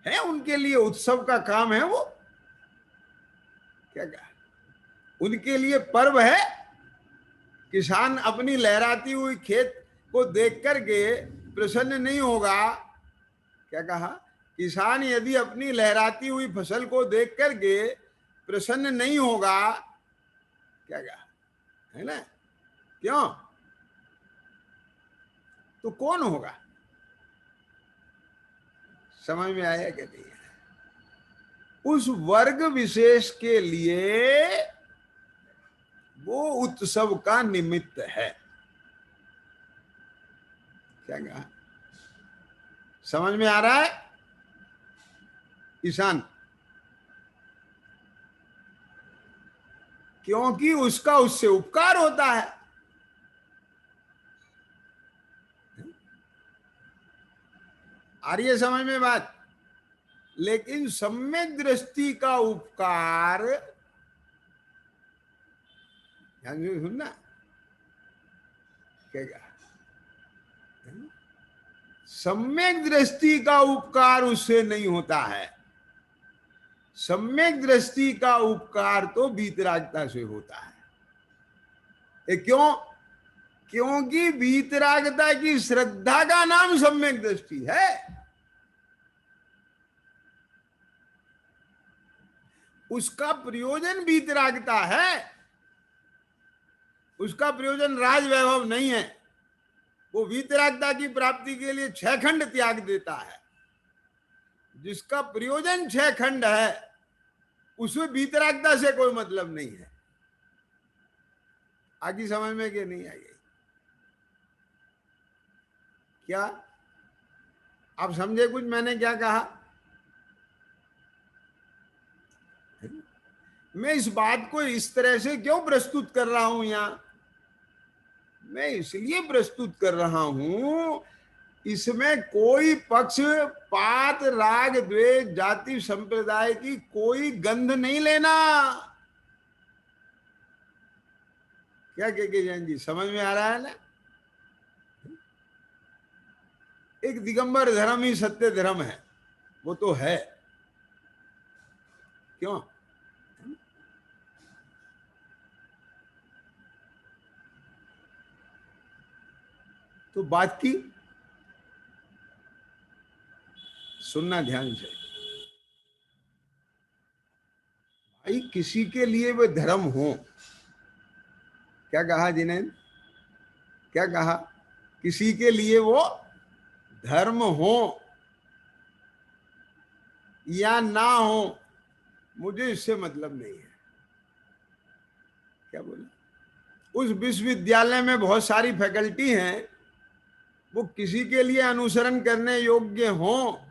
है उनके लिए उत्सव का काम है वो। क्या कहा? उनके लिए पर्व है। किसान अपनी लहराती हुई खेत को देख करके प्रसन्न नहीं होगा। क्या कहा? किसान यदि अपनी लहराती हुई फसल को देख करके प्रसन्न नहीं होगा, क्या कहा, है ना, क्यों, तो कौन होगा? समझ में आया कि नहीं? उस वर्ग विशेष के लिए वो उत्सव का निमित्त है। क्या कहा? समझ में आ रहा है? किसान, क्योंकि उसका उससे उपकार होता है। आ रही है समझ में बात? लेकिन सम्यक दृष्टि का उपकार, ध्यान से सुनना। क्या कहा? सम्यक दृष्टि का उपकार उससे नहीं होता है। सम्यक दृष्टि का उपकार तो वीतरागता से होता है। ये क्यों? क्योंकि वीतरागता की श्रद्धा का नाम सम्यक दृष्टि है। उसका प्रयोजन वीतरागता है। उसका प्रयोजन राज वैभव नहीं है। वो वीतरागता की प्राप्ति के लिए 6 खंड त्याग देता है। जिसका प्रयोजन 6 खंड है, उसमें वीतरागता से कोई मतलब नहीं है। आगे समझ में कि नहीं आई? क्या आप समझे कुछ मैंने क्या कहा? मैं इस बात को इस तरह से क्यों प्रस्तुत कर रहा हूं यहां? मैं इसलिए प्रस्तुत कर रहा हूं, इसमें कोई पक्ष पात राग द्वेष जाति संप्रदाय की कोई गंध नहीं लेना। क्या के जैन जी समझ में आ रहा है ना? एक दिगंबर धर्म ही सत्य धर्म है, वो तो है। क्यों? तो बात की सुनना ध्यान से। भाई किसी के लिए वो धर्म हो। क्या कहा जिन्हें? क्या कहा? किसी के लिए वो धर्म हो या ना हो, मुझे इससे मतलब नहीं है। क्या बोला? उस विश्वविद्यालय में बहुत सारी फैकल्टी हैं, वो किसी के लिए अनुसरण करने योग्य हो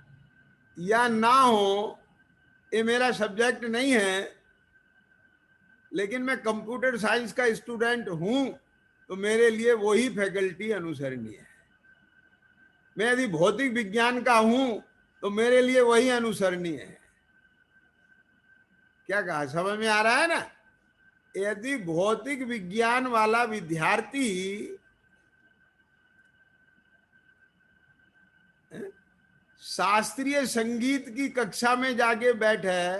या ना हो, ये मेरा सब्जेक्ट नहीं है। लेकिन मैं कंप्यूटर साइंस का स्टूडेंट हूं, तो मेरे लिए वही फैकल्टी अनुसरणीय है। मैं यदि भौतिक विज्ञान का हूं, तो मेरे लिए वही अनुसरणीय है। क्या कहा? समझ में आ रहा है ना? यदि भौतिक विज्ञान वाला विद्यार्थी शास्त्रीय संगीत की कक्षा में जाके बैठे,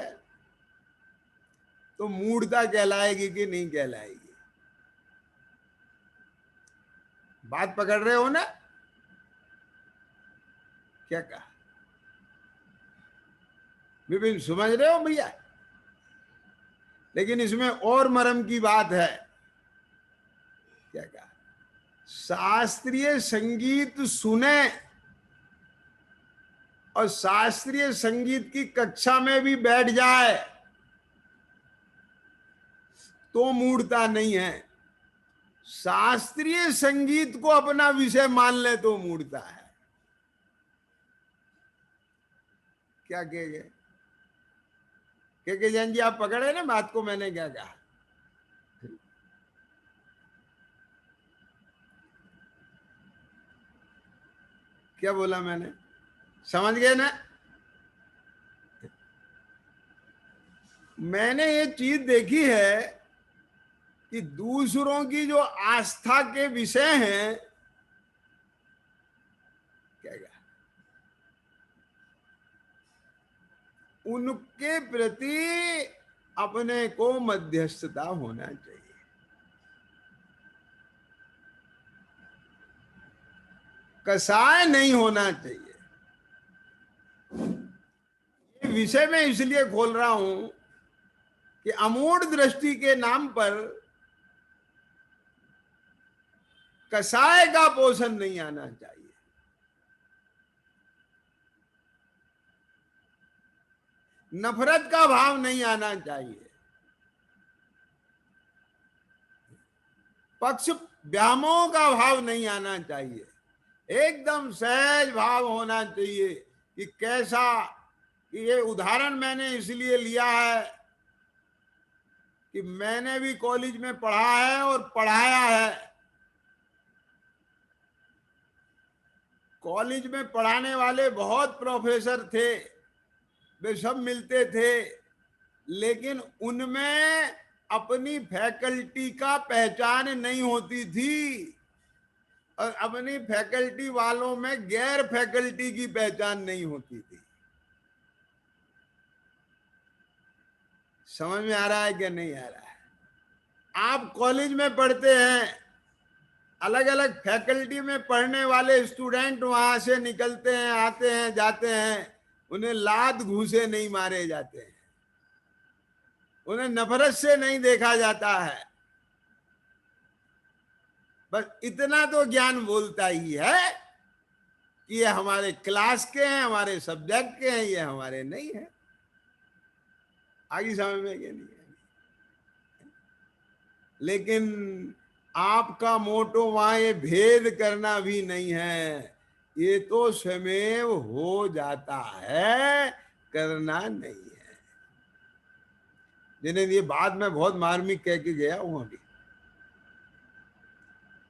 तो मूढ़ता कहलाएगी कि नहीं कहलाएगी? बात पकड़ रहे हो ना? क्या कहा? विपिन समझ रहे हो भैया? लेकिन इसमें और मर्म की बात है। क्या कहा? शास्त्रीय संगीत सुने और शास्त्रीय संगीत की कक्षा में भी बैठ जाए तो मूढ़ता नहीं है, शास्त्रीय संगीत को अपना विषय मान ले तो मूढ़ता है। क्या कहेंगे? के जैन जी, आप पकड़े ना बात को, मैंने क्या कहा? क्या बोला मैंने? समझ गए ना? मैंने ये चीज देखी है कि दूसरों की जो आस्था के विषय हैं, क्या कहा, उनके प्रति अपने को मध्यस्थता होना चाहिए। कसाय नहीं होना चाहिए। ये विषय में इसलिए खोल रहा हूं कि अमूढ़ दृष्टि के नाम पर कसाय का पोषण नहीं आना चाहिए। नफरत का भाव नहीं आना चाहिए। पक्ष व्यामोह का भाव नहीं आना चाहिए। एकदम सहज भाव होना चाहिए कि कैसा, कि ये उदाहरण मैंने इसलिए लिया है कि मैंने भी कॉलेज में पढ़ा है और पढ़ाया है। कॉलेज में पढ़ाने वाले बहुत प्रोफेसर थे, वे सब मिलते थे, लेकिन उनमें अपनी फैकल्टी का पहचान नहीं होती थी और अपनी फैकल्टी वालों में गैर फैकल्टी की पहचान नहीं होती थी। समझ में आ रहा है कि नहीं आ रहा है? आप कॉलेज में पढ़ते हैं, अलग अलग फैकल्टी में पढ़ने वाले स्टूडेंट वहां से निकलते हैं, आते हैं, जाते हैं, उन्हें लात घूसे नहीं मारे जाते हैं, उन्हें नफरत से नहीं देखा जाता है। बस इतना तो ज्ञान बोलता ही है कि ये हमारे क्लास के हैं, हमारे सब्जेक्ट के हैं, ये हमारे नहीं है। आगे समझ में नहीं है। लेकिन आपका मोटो वहां ये भेद करना भी नहीं है, ये तो स्वमेव हो जाता है, करना नहीं है। जिन्हें ये बात मैं बहुत मार्मिक कह के गया हूं अभी।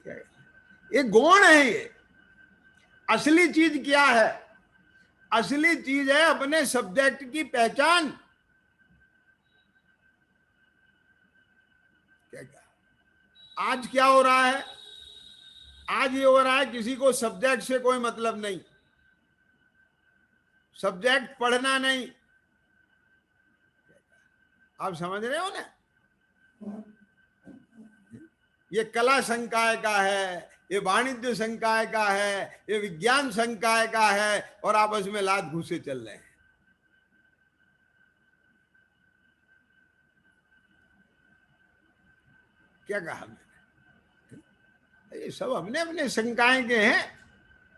क्या है? ये गौण है। ये असली चीज क्या है? असली चीज है अपने सब्जेक्ट की पहचान। क्या क्या आज क्या हो रहा है? आज ये हो रहा है किसी को सब्जेक्ट से कोई मतलब नहीं, सब्जेक्ट पढ़ना नहीं। आप समझ रहे हो ना? ये कला संकाय का है, ये वाणिज्य संकाय का है, ये विज्ञान संकाय का है, और आपस में लात घूसे चल रहे हैं। क्या कहा मैंने? ये सब अपने अपने संकाय के हैं,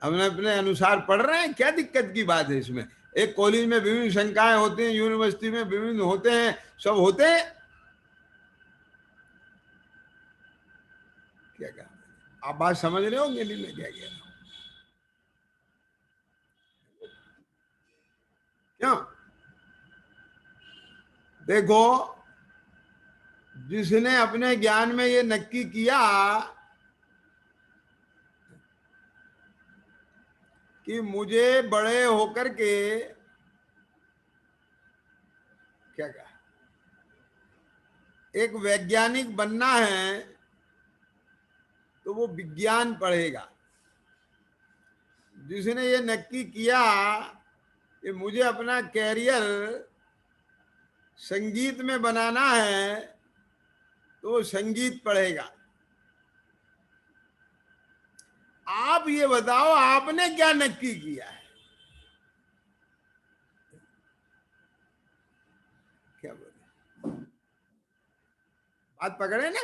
हमने अपने अनुसार पढ़ रहे हैं। क्या दिक्कत की बात है इसमें? एक कॉलेज में विभिन्न संकाय होते हैं, यूनिवर्सिटी में विभिन्न होते हैं, सब होते हैं। क्या कहा? आप बात समझ रहे होंगे नहीं मैं क्या कह रहा हूं? क्यों? देखो, जिसने अपने ज्ञान में ये नक्की किया कि मुझे बड़े होकर के, क्या कहा, एक वैज्ञानिक बनना है, तो वो विज्ञान पढ़ेगा। जिसने ये नक्की किया कि मुझे अपना कैरियर संगीत में बनाना है, तो वो संगीत पढ़ेगा। आप ये बताओ, आपने क्या नक्की किया है? क्या बोले? बात पकड़े ना?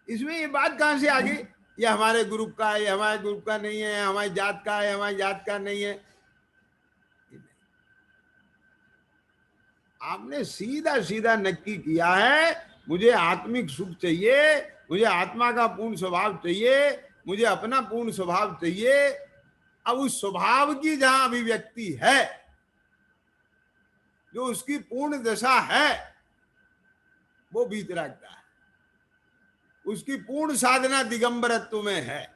इसमें ये बात कहां से आ गई, ये हमारे ग्रुप का है, ये हमारे ग्रुप का नहीं है, हमारी जात का है, हमारी जात का नहीं है। आपने सीधा सीधा नक्की किया है, मुझे आत्मिक सुख चाहिए, मुझे आत्मा का पूर्ण स्वभाव चाहिए, मुझे अपना पूर्ण स्वभाव चाहिए। अब उस स्वभाव की जहां अभिव्यक्ति है, जो उसकी पूर्ण दशा है, वो वीतरागता है। उसकी पूर्ण साधना दिगंबरत्व में है।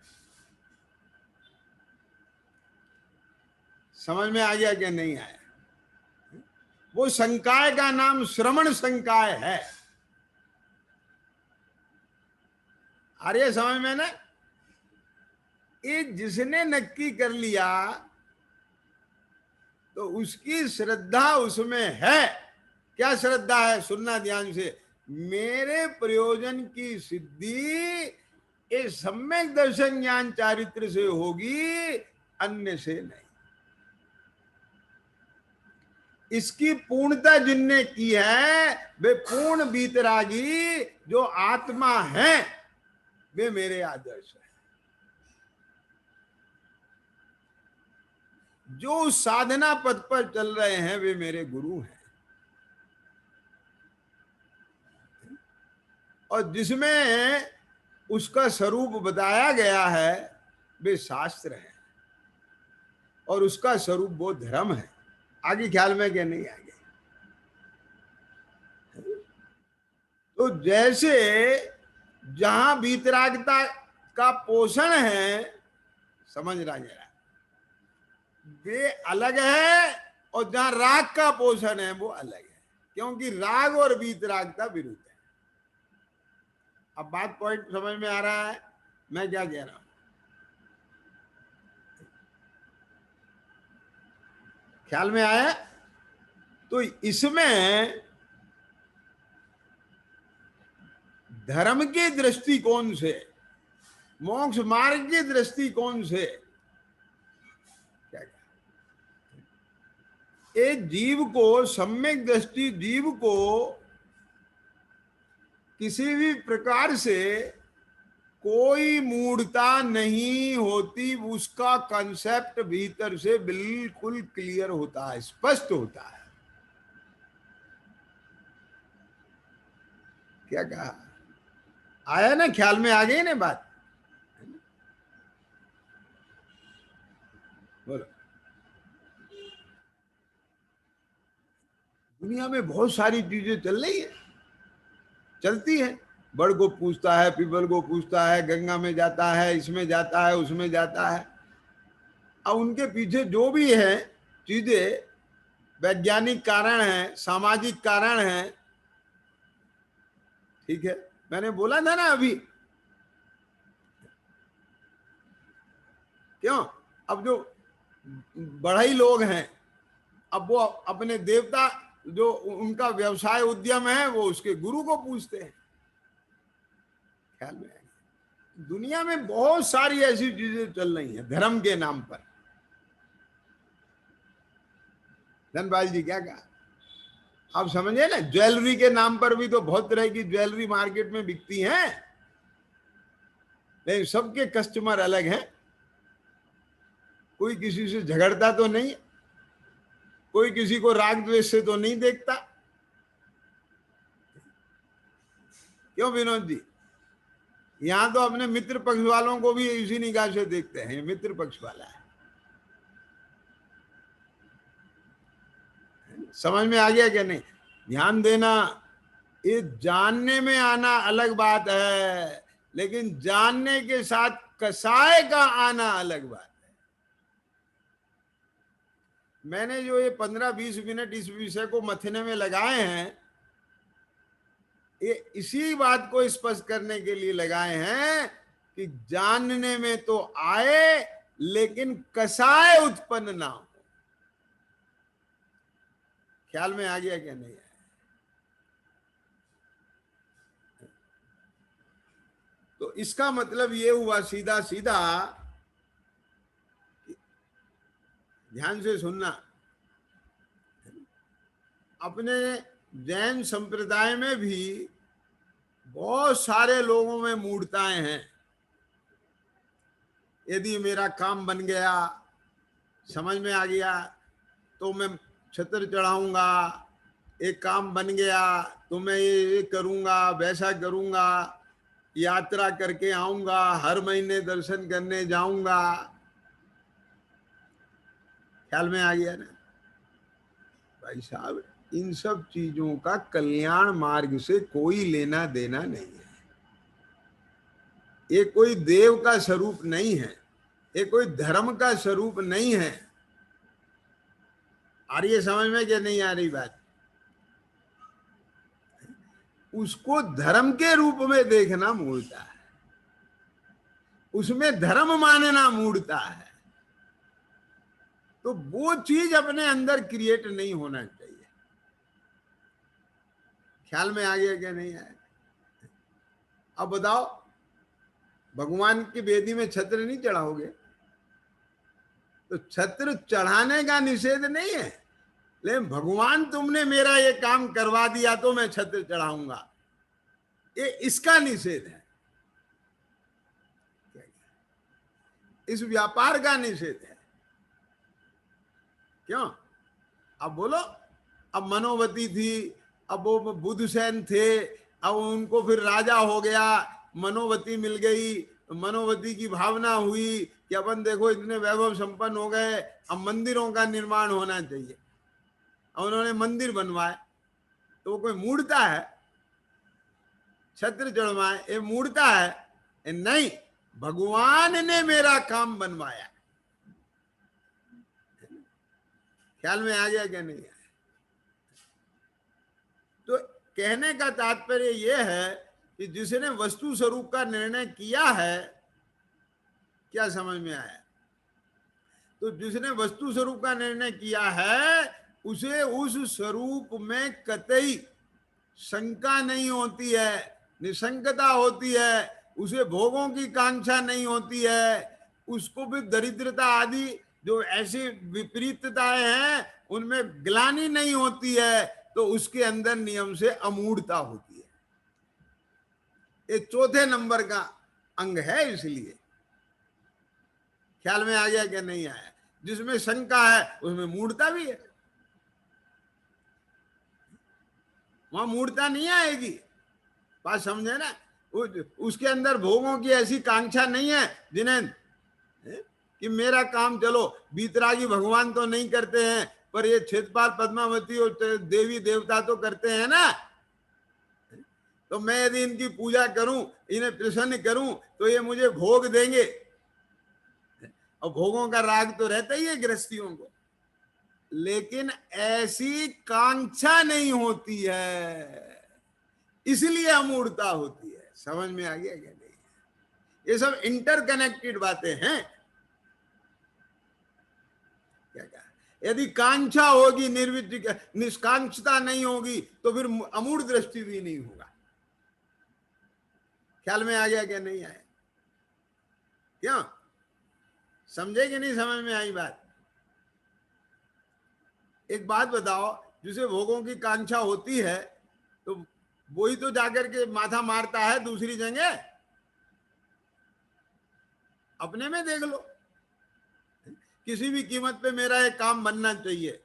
समझ में आ गया कि नहीं आया? वो संकाय का नाम श्रवण संकाय है। अरे समझ में ना? ये जिसने नक्की कर लिया तो उसकी श्रद्धा उसमें है। क्या श्रद्धा है? सुनना ध्यान से। मेरे प्रयोजन की सिद्धि ये सम्यक दर्शन ज्ञान चारित्र से होगी, अन्य से नहीं। इसकी पूर्णता जिनने की है वे पूर्ण वीतरागी जो आत्मा है, वे मेरे आदर्श है। जो साधना पथ पर चल रहे हैं वे मेरे गुरु हैं। और जिसमें उसका स्वरूप बताया गया है वे शास्त्र हैं, और उसका स्वरूप वो धर्म है। आगे ख्याल में क्या नहीं? आगे तो जैसे जहां वीतरागता का पोषण है, समझ रहा जरा, वे अलग है, और जहां राग का पोषण है वो अलग है। क्योंकि राग और वीतरागता विरुद्ध है। अब बात पॉइंट समझ में आ रहा है मैं क्या कह रहा हूं? ख्याल में आया? तो इसमें धर्म के दृष्टिकोण से, मोक्ष मार्ग के दृष्टिकोण से क्या एक जीव को, सम्यक दृष्टि जीव को किसी भी प्रकार से कोई मूढ़ता नहीं होती। उसका कंसेप्ट भीतर से बिल्कुल क्लियर होता है, स्पष्ट होता है। क्या कहा? आया ना? ख्याल में आ गई ना बात? बोलो। दुनिया में बहुत सारी चीजें चल रही है, चलती है। बड़ को पूछता है, पीपल को पूछता है, गंगा में जाता है, इसमें जाता है, उसमें जाता है। अब उनके पीछे जो भी है चीजें, वैज्ञानिक कारण है, सामाजिक कारण है, ठीक है। मैंने बोला था ना अभी, क्यों? अब जो बढ़ई लोग हैं, अब वो अपने देवता, जो उनका व्यवसाय उद्यम है, वो उसके गुरु को पूछते हैं। ख्याल में? दुनिया में बहुत सारी ऐसी चीजें चल रही हैं धर्म के नाम पर। धनपाल जी क्या कहा? आप समझे ना? ज्वेलरी के नाम पर भी तो बहुत तरह की ज्वेलरी मार्केट में बिकती हैं, लेकिन सबके कस्टमर अलग हैं। कोई किसी से झगड़ता तो नहीं, कोई किसी को राग द्वेष से तो नहीं देखता। क्यों विनोद जी? यहां तो अपने मित्र पक्ष वालों को भी इसी निगाह से देखते हैं, मित्र पक्ष वाला है। समझ में आ गया क्या नहीं? ध्यान देना, ये जानने में आना अलग बात है, लेकिन जानने के साथ कसाय का आना अलग बात है। मैंने जो ये 15-20 मिनट इस विषय को मथने में लगाए हैं, ये इसी बात को स्पष्ट करने के लिए लगाए हैं कि जानने में तो आए, लेकिन कसाय उत्पन्न ना हो। ख्याल में आ गया क्या नहीं? तो इसका मतलब ये हुआ सीधा सीधा, ध्यान से सुनना, अपने जैन संप्रदाय में भी बहुत सारे लोगों में मूढ़ताएं हैं। यदि मेरा काम बन गया, समझ में आ गया, तो मैं छत्र चढ़ाऊंगा। एक काम बन गया तो मैं ये करूंगा, वैसा करूंगा, यात्रा करके आऊंगा, हर महीने दर्शन करने जाऊंगा। ख्याल में आ गया ना भाई साहब? इन सब चीजों का कल्याण मार्ग से कोई लेना देना नहीं है। ये कोई देव का स्वरूप नहीं है, ये कोई धर्म का स्वरूप नहीं है। आ रही है समझ में कि नहीं आ रही बात? उसको धर्म के रूप में देखना मूढ़ता है, उसमें धर्म मानना मूढ़ता है। तो वो चीज अपने अंदर क्रिएट नहीं होना चाहिए। ख्याल में आ गया क्या नहीं आया? अब बताओ, भगवान की वेदी में छत्र नहीं चढ़ाओगे तो छत्र चढ़ाने का निषेध नहीं है, लेकिन भगवान तुमने मेरा ये काम करवा दिया तो मैं छत्र चढ़ाऊंगा, ये इसका निषेध है। इस व्यापार का निषेध है। क्यों? अब बोलो, अब मनोवती थी, अब वो बुद्धसेन थे, अब उनको फिर राजा हो गया, मनोवती मिल गई, मनोवती की भावना हुई कि अपन देखो इतने वैभव संपन्न हो गए, अब मंदिरों का निर्माण होना चाहिए, और उन्होंने मंदिर बनवाए। तो वो कोई मूढ़ता है? छत्र चढ़वाए ये मूढ़ता है? नहीं, भगवान ने मेरा काम बनवाया। ख्याल में आ गया क्या नहीं आया? तो कहने का तात्पर्य यह है कि जिसने वस्तु स्वरूप का निर्णय किया है, क्या समझ में आया? तो जिसने वस्तु स्वरूप का निर्णय किया है, उसे उस स्वरूप में कतई शंका नहीं होती है, निशंकता होती है, उसे भोगों की कांक्षा नहीं होती है, उसको भी दरिद्रता आदि जो ऐसी विपरीतताएं हैं उनमें ग्लानि नहीं होती है, तो उसके अंदर नियम से अमूढ़ता होती है। ये चौथे नंबर का अंग है। इसलिए ख्याल में आ गया क्या नहीं आया? जिसमें शंका है उसमें मूढ़ता भी है, वहां मूढ़ता नहीं आएगी। बात समझे ना? उसके अंदर भोगों की ऐसी कांक्षा नहीं है जिन्हें कि मेरा काम चलो, बीतरागी भगवान तो नहीं करते हैं पर ये क्षेत्रपाल पद्मावती और देवी देवता तो करते हैं ना, तो मैं यदि इनकी पूजा करूं, इन्हें प्रसन्न करूं, तो ये मुझे भोग देंगे। और भोगों का राग तो रहता ही है गृहस्थियों को, लेकिन ऐसी कांक्षा नहीं होती है, इसलिए अमूढ़ता होती है। समझ में आ गया क्या नहीं? ये सब इंटरकनेक्टेड बातें हैं। क्या क्या? यदि कांक्षा होगी, निष्कांक्षता नहीं होगी, तो फिर अमूढ़ दृष्टि भी नहीं होगा। ख्याल में आ गया क्या नहीं आया? क्यों? समझे कि नहीं समझ में आई बात? एक बात बताओ, जिसे भोगों की कांक्षा होती है तो वही तो जाकर के माथा मारता है दूसरी जगह। अपने में देख लो, किसी भी कीमत पे मेरा एक काम बनना चाहिए,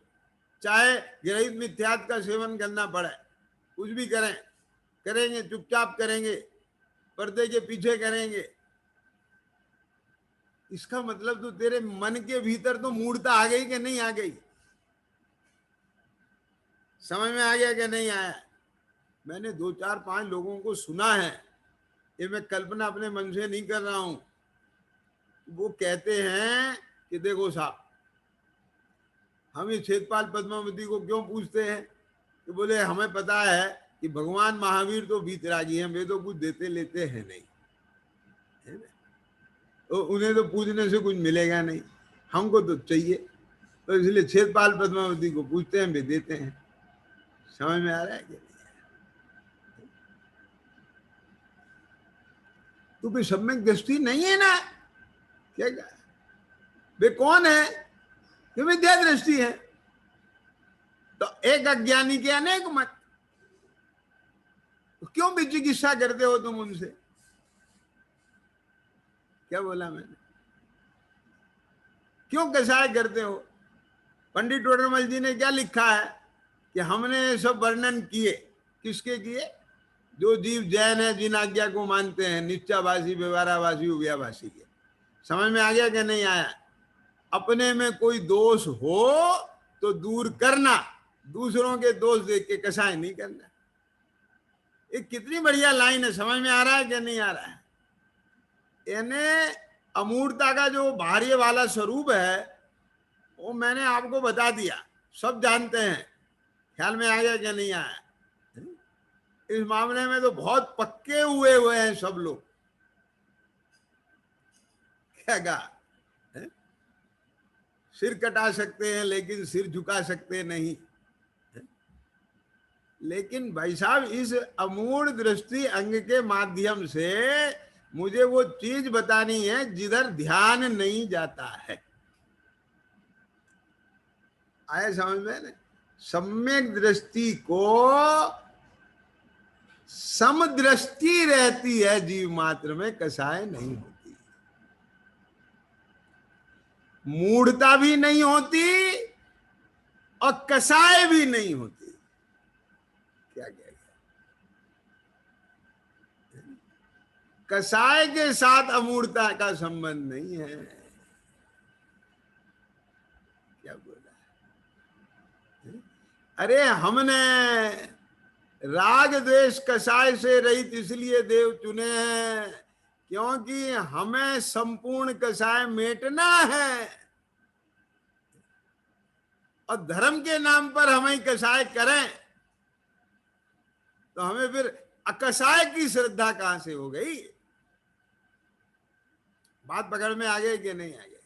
चाहे गृहित मिथ्यात का सेवन करना पड़े, कुछ भी करें, करेंगे, चुपचाप करेंगे, पर्दे के पीछे करेंगे। इसका मतलब तो तेरे मन के भीतर तो मूढ़ता आ गई कि नहीं आ गई? समझ में आ गया कि नहीं आया? मैंने 2 4 5 लोगों को सुना है, ये मैं कल्पना अपने मन से नहीं कर रहा हूं। वो कहते हैं कि देखो साहब, हम ये क्षेत्रपाल पद्मावती को क्यों पूछते हैं? कि बोले हमें पता है कि भगवान महावीर तो बीतरागी हैं, वे तो कुछ देते लेते हैं नहीं, है ना? तो उन्हें तो पूजने से कुछ मिलेगा नहीं, हमको तो चाहिए, तो इसलिए क्षेत्रपाल पद्मावती को पूछते हैं, वे देते हैं। समझ में आ रहा है क्या? तो कोई सम्यक दृष्टि नहीं है ना? क्या वे कौन है? कि विद्या दृष्टि है। तो एक अज्ञानी के अनेक मत। तो क्यों विचिकित्सा करते हो तुम उनसे? क्या बोला मैंने? क्यों कसाय करते हो? पंडित टोडरमल जी ने क्या लिखा है कि हमने सब वर्णन किए। किसके किए? जो जीव जैन है, जिन आज्ञा को मानते हैं, निश्चाभाषी, व्यवहाराभाषी, उभयाभाषी के। समझ में आ गया कि नहीं आया? अपने में कोई दोष हो तो दूर करना, दूसरों के दोष देख के कसाय नहीं करना। ये कितनी बढ़िया लाइन है, समझ में आ रहा है कि नहीं आ रहा है? यानी अमूर्तता का जो बाहरी वाला स्वरूप है वो मैंने आपको बता दिया, सब जानते हैं। ख्याल में आ गया कि नहीं आया? इस मामले में तो बहुत पक्के हुए हैं सब लोग। क्या कहा? सिर कटा सकते हैं लेकिन सिर झुका सकते नहीं। लेकिन भाई साहब, इस अमूढ़ दृष्टि अंग के माध्यम से मुझे वो चीज बतानी है जिधर ध्यान नहीं जाता है। आए समझ में? सम्यक दृष्टि को समदृष्टि रहती है जीव मात्र में, कसाय नहीं होती, मूढ़ता भी नहीं होती और कसाय भी नहीं होती। क्या कह गया? कसाय के साथ अमूढ़ता का संबंध नहीं है। क्या बोला? अरे हमने राग द्वेष कसाय से रहित इसलिए देव चुने हैं क्योंकि हमें संपूर्ण कसाय मेटना है, और धर्म के नाम पर हमें कसाय करें तो हमें फिर अकसाय की श्रद्धा कहां से हो गई? बात पकड़ में आ गई कि नहीं आ गई?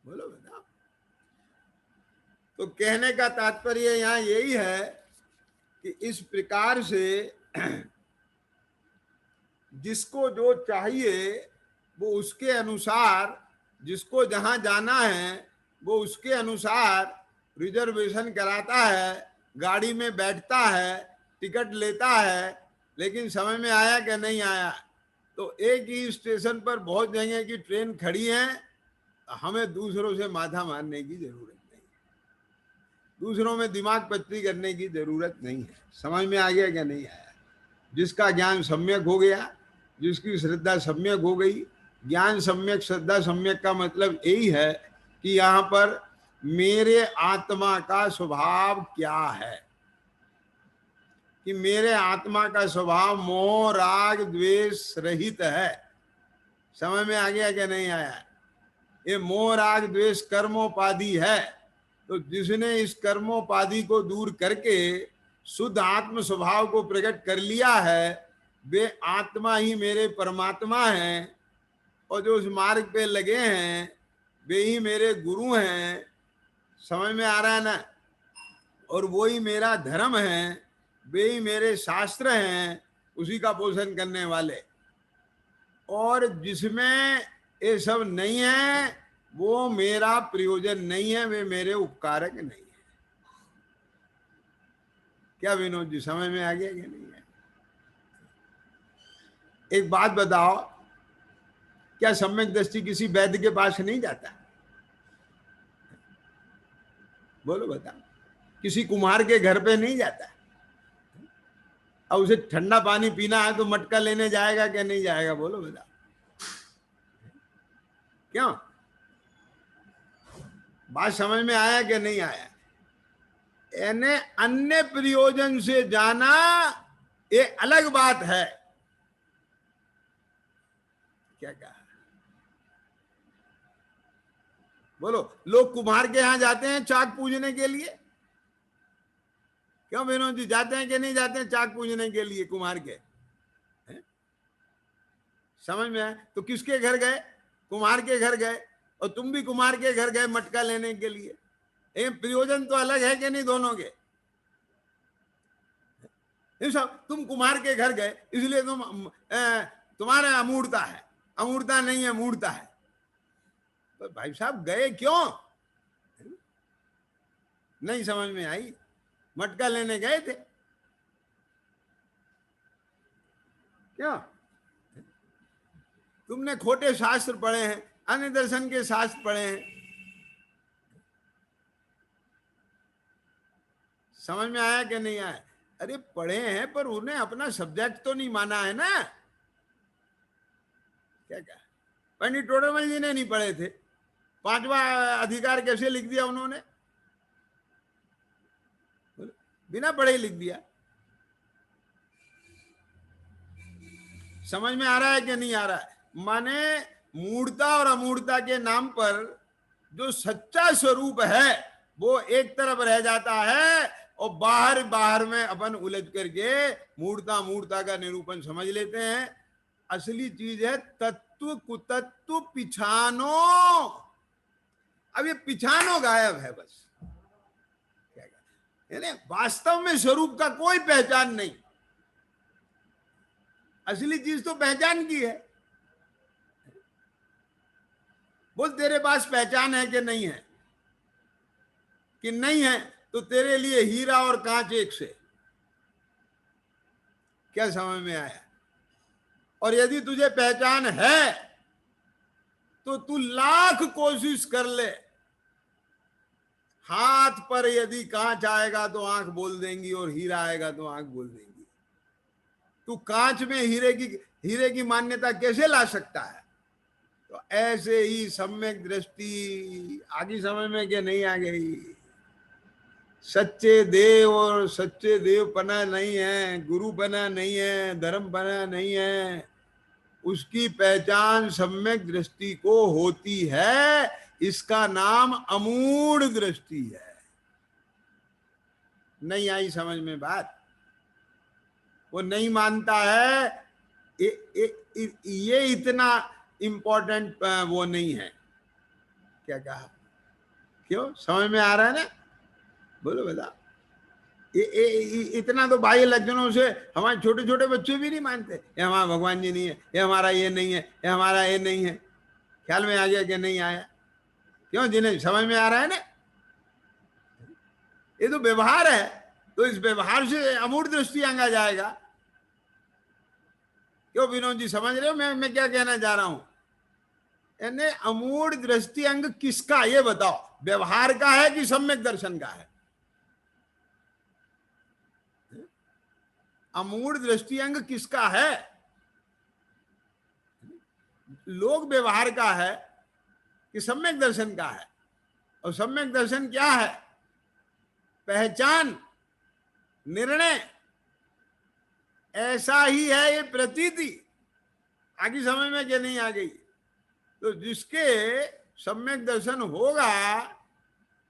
बोलो बताओ। तो कहने का तात्पर्य यहां यही है कि इस प्रकार से जिसको जो चाहिए वो उसके अनुसार, जिसको जहां जाना है वो उसके अनुसार रिजर्वेशन कराता है, गाड़ी में बैठता है, टिकट लेता है। लेकिन समझ में आया कि नहीं आया? तो एक ही स्टेशन पर बहुत जगह की ट्रेन खड़ी है, हमें दूसरों से माथा मारने की जरूरत नहीं, दूसरों में दिमाग पच्ची करने की जरूरत नहीं है। समझ में आ गया कि नहीं आया? जिसका ज्ञान सम्यक हो गया, जिसकी श्रद्धा सम्यक हो गई, ज्ञान सम्यक श्रद्धा सम्यक का मतलब यही है कि यहाँ पर मेरे आत्मा का स्वभाव क्या है, कि मेरे आत्मा का स्वभाव मोह राग द्वेष रहित है। समझ में आ गया कि नहीं आया? ये मोह राग द्वेष कर्मोपाधि है, तो जिसने इस कर्मोपाधि को दूर करके शुद्ध आत्म स्वभाव को प्रकट कर लिया है, वे आत्मा ही मेरे परमात्मा हैं, और जो उस मार्ग पे लगे हैं वे ही मेरे गुरु हैं। समझ में आ रहा है ना? और वो ही मेरा धर्म है, वे ही मेरे शास्त्र हैं, उसी का पोषण करने वाले। और जिसमें ये सब नहीं है वो मेरा प्रयोजन नहीं है, वे मेरे उपकारक नहीं है। क्या विनोद जी, समझ में आ गया कि नहीं है? एक बात बताओ, क्या सम्यक दृष्टि किसी वैद्य के पास नहीं जाता? बोलो बताओ। किसी कुम्हार के घर पे नहीं जाता? अब उसे ठंडा पानी पीना है तो मटका लेने जाएगा कि नहीं जाएगा? बोलो बताओ। क्यों? बात समझ में आया कि नहीं आया? यानी अन्य प्रयोजन से जाना ये अलग बात है। क्या कहा? बोलो। लोग कुम्हार के यहां जाते हैं चाक पूजने के लिए। क्यों विनोद जी, जाते हैं कि नहीं जाते हैं चाक पूजने के लिए कुम्हार के? समझ में आया? तो किसके घर गए? कुम्हार के घर गए, और तुम भी कुम्हार के घर गए मटका लेने के लिए। प्रयोजन तो अलग है कि नहीं दोनों के? सब तुम कुम्हार के घर गए इसलिए तुम्हारा अमूर्ता है, अमूर्ता नहीं है, मूर्ता है। तो भाई साहब गए क्यों? नहीं समझ में आई? मटका लेने गए थे, क्यों? तुमने खोटे शास्त्र पढ़े हैं, अन्य दर्शन के शास्त्र पढ़े हैं, समझ में आया कि नहीं आया? अरे पढ़े हैं, पर उन्हें अपना सब्जेक्ट तो नहीं माना है ना। क्या क्या पंडित टोडरमल जी ने नहीं पढ़े थे, पांचवा अधिकार कैसे लिख दिया उन्होंने? बिना पढ़े लिख दिया। समझ में आ रहा है कि नहीं आ रहा है? माने मूढ़ता और अमूढ़ता के नाम पर जो सच्चा स्वरूप है वो एक तरफ रह जाता है, और बाहर बाहर में अपन उलझ करके मूढ़ता मूढ़ता का निरूपण समझ लेते हैं। असली चीज है तत्व कुतत्व पिछानो। अब ये पिछानो गायब है बस। यानी वास्तव में स्वरूप का कोई पहचान नहीं। असली चीज तो पहचान की है। बोल तेरे पास पहचान है कि नहीं है? कि नहीं है तो तेरे लिए हीरा और कांच एक से। क्या समझ में आया? और यदि तुझे पहचान है तो तू लाख कोशिश कर ले, हाथ पर यदि कांच आएगा तो आंख बोल देंगी, और हीरा आएगा तो आंख बोल देंगी। तू कांच में हीरे की मान्यता कैसे ला सकता है? तो ऐसे ही सम्यक दृष्टि आगे समझ में क्या नहीं आ गई? सच्चे देव और सच्चे देव पना नहीं है, गुरु पना नहीं है, धर्म पना नहीं है, उसकी पहचान सम्यक दृष्टि को होती है। इसका नाम अमूढ़ दृष्टि है। नहीं आई समझ में बात? वो नहीं मानता है। ये इतना इंपॉर्टेंट वो नहीं है। क्या कहा? क्यों? समझ में आ रहा है ना? बोलो बता। इतना तो बाह्य लक्षणों से हमारे छोटे छोटे बच्चे भी नहीं मानते। ये हमारा भगवान जी नहीं है, ये हमारा ये नहीं है, ये हमारा ये नहीं है। ख्याल में आ गया कि नहीं आया? क्यों? जिन्हें समझ में आ रहा है ना, ये तो व्यवहार है, तो इस व्यवहार से अमूढ़ दृष्टि अंगा जाएगा। क्यों विनोद जी, समझ रहे हो मैं क्या कहना चाह रहा हूं? यानी अमूढ़ दृष्टि अंग किसका, ये बताओ? व्यवहार का है कि सम्यक दर्शन का है? अमूढ़ दृष्टि अंग किसका है? लोक व्यवहार का है कि सम्यक दर्शन का है? और सम्यक दर्शन क्या है? पहचान, निर्णय। ऐसा ही है ये प्रतीति। आगे समझ में क्या नहीं आ गई? तो जिसके सम्यक दर्शन होगा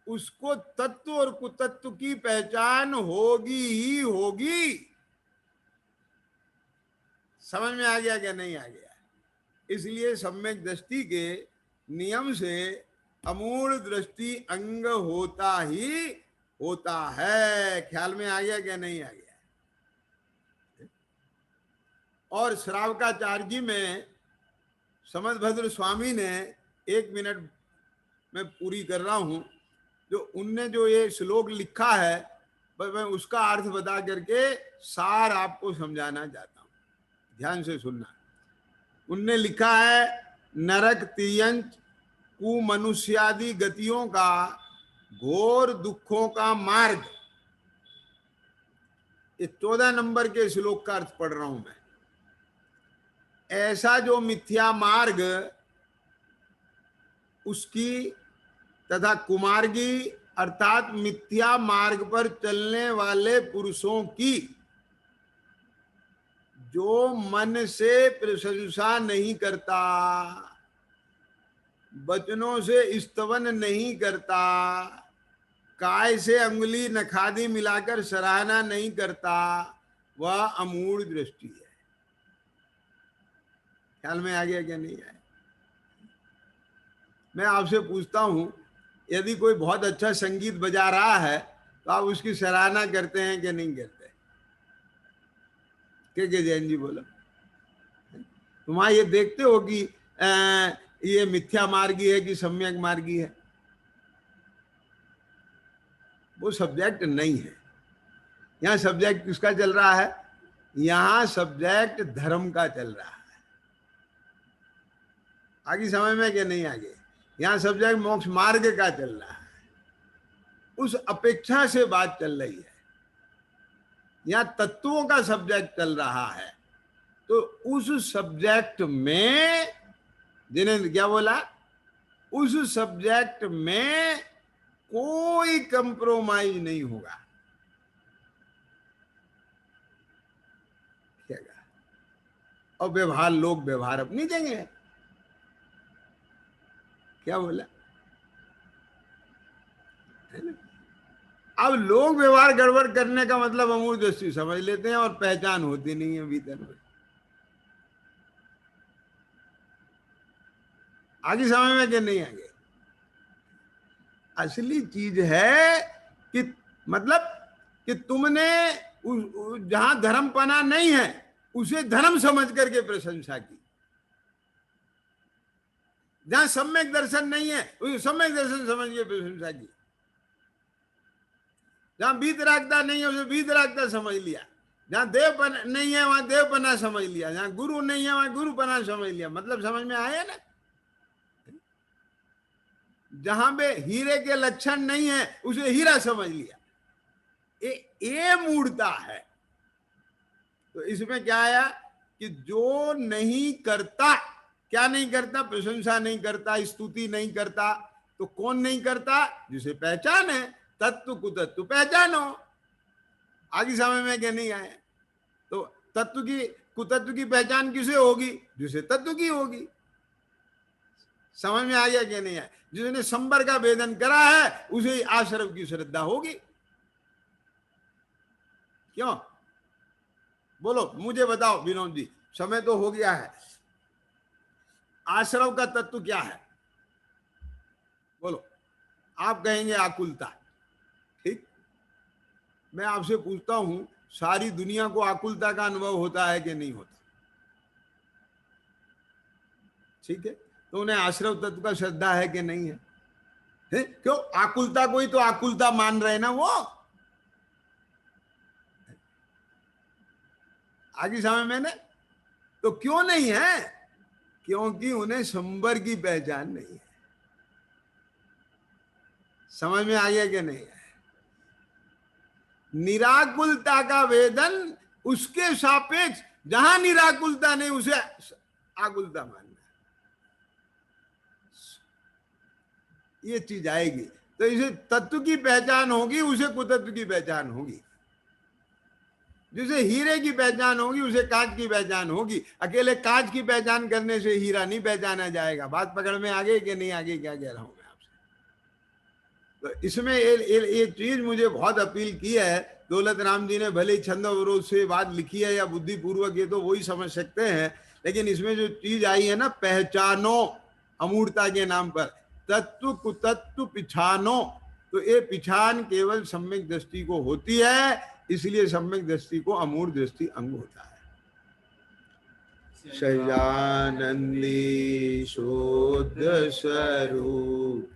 उसको तत्व और कुतत्व की पहचान होगी ही होगी। समझ में आ गया क्या नहीं आ गया? इसलिए सम्यक दृष्टि के नियम से अमूढ़ दृष्टि अंग होता ही होता है। ख्याल में आ गया क्या नहीं आ गया? और श्रावकाचार्य में समदभद्र स्वामी ने, 1 मिनट में पूरी कर रहा हूं, जो उनने जो ये श्लोक लिखा है मैं उसका अर्थ बता करके सार आपको समझाना चाहता हूं। ध्यान से सुनना। उनने लिखा है, नरक तियंच कुमनुष्यादि गतियों का घोर दुखों का मार्ग। ये 14 नंबर के श्लोक का अर्थ पढ़ रहा हूं मैं। ऐसा जो मिथ्या मार्ग उसकी तथा कुमार्गी अर्थात मिथ्या मार्ग पर चलने वाले पुरुषों की जो मन से प्रशंसा नहीं करता, वचनों से स्तवन नहीं करता, काय से अंगुली नखादी मिलाकर सराहना नहीं करता, वह अमूढ़ दृष्टि है। ख्याल में आ गया क्या नहीं आया? मैं आपसे पूछता हूं, यदि कोई बहुत अच्छा संगीत बजा रहा है तो आप उसकी सराहना करते हैं कि नहीं करते? के जैन जी बोलो। तुम वहां ये देखते हो कि ये मिथ्या मार्गी है कि सम्यक मार्गी है? वो सब्जेक्ट नहीं है। यहाँ सब्जेक्ट किसका चल रहा है? यहां सब्जेक्ट धर्म का चल रहा है। आगे समझ में कि नहीं आगे? यहां सब्जेक्ट मोक्ष मार्ग का चल रहा है, उस अपेक्षा से बात चल रही है। यहां तत्वों का सब्जेक्ट चल रहा है, तो उस सब्जेक्ट में, जिन्हें क्या बोला, उस सब्जेक्ट में कोई कंप्रोमाइज नहीं होगा। क्या कहा? और व्यवहार, लोग व्यवहार अपनी जगह है। क्या बोला? है ना? अब लोग व्यवहार गड़बड़ करने का मतलब अमूर्त दृष्टि समझ लेते हैं और पहचान होती नहीं है भीतर में। आगे समझ में कि नहीं आगे? असली चीज है कि मतलब कि तुमने जहां धर्मपना नहीं है उसे धर्म समझ करके प्रशंसा की, जहां सम्यक दर्शन नहीं है उसे सम्यक दर्शन समझ के प्रशंसा की, जहां वीतरागता नहीं है उसे वीतरागता समझ लिया, जहां देवपना नहीं है वहां देवपना समझ लिया, जहां गुरु नहीं है वहां गुरुपना समझ लिया। मतलब समझ में आया ना? जहां पे हीरे के लक्षण नहीं है उसे हीरा समझ लिया। ये मूर्ता है। तो इसमें क्या आया कि जो नहीं करता, क्या नहीं करता? प्रशंसा नहीं करता, स्तुति नहीं करता। तो कौन नहीं करता? जिसे पहचान है। तत्व कुतत्व पहचानो। आगे समय में क्या नहीं आया? तो तत्व की कुतत्व की पहचान किसे होगी? जिसे तत्व की होगी। समझ में आ गया क्या नहीं आया? जिसने संबर का वेदन करा है उसे आश्रव की श्रद्धा होगी। क्यों? बोलो, मुझे बताओ विनोद जी, समय तो हो गया है। आश्रव का तत्व क्या है? बोलो। आप कहेंगे आकुलता। ठीक, मैं आपसे पूछता हूं, सारी दुनिया को आकुलता का अनुभव होता है कि नहीं होता? ठीक है, तो उन्हें आश्रव तत्व का श्रद्धा है कि नहीं है? क्यों? आकुलता को ही तो आकुलता मान रहे ना वो। आगे समय मैंने, तो क्यों नहीं है? क्योंकि उन्हें संबर की पहचान नहीं है। समझ में आ गया कि नहीं है? निराकुलता का वेदन उसके सापेक्ष, जहां निराकुलता नहीं उसे आकुलता मानना, ये चीज आएगी। तो इसे तत्व की पहचान होगी, उसे कुतत्व की पहचान होगी। जिसे हीरे की पहचान होगी उसे कांच की पहचान होगी। अकेले कांच की पहचान करने से हीरा नहीं पहचाना जाएगा। बात पकड़ में आगे कि नहीं आगे? क्या कह रहा हूं मैं आपसे? तो इसमें ये चीज मुझे बहुत अपील की है। दौलत राम जी ने भले ही छंद विरोध से बात लिखी है या बुद्धिपूर्वक, ये तो वही समझ सकते हैं, लेकिन इसमें जो चीज आई है ना, पहचानो अमूर्ता के नाम पर, तत्व कुतत्व पिछानो, तो ये पिछान केवल सम्यक दृष्टि को होती है, इसलिए सम्यक दृष्टि को अमूर्त दृष्टि अंग होता है। सजानंदी शुद्ध स्वरूप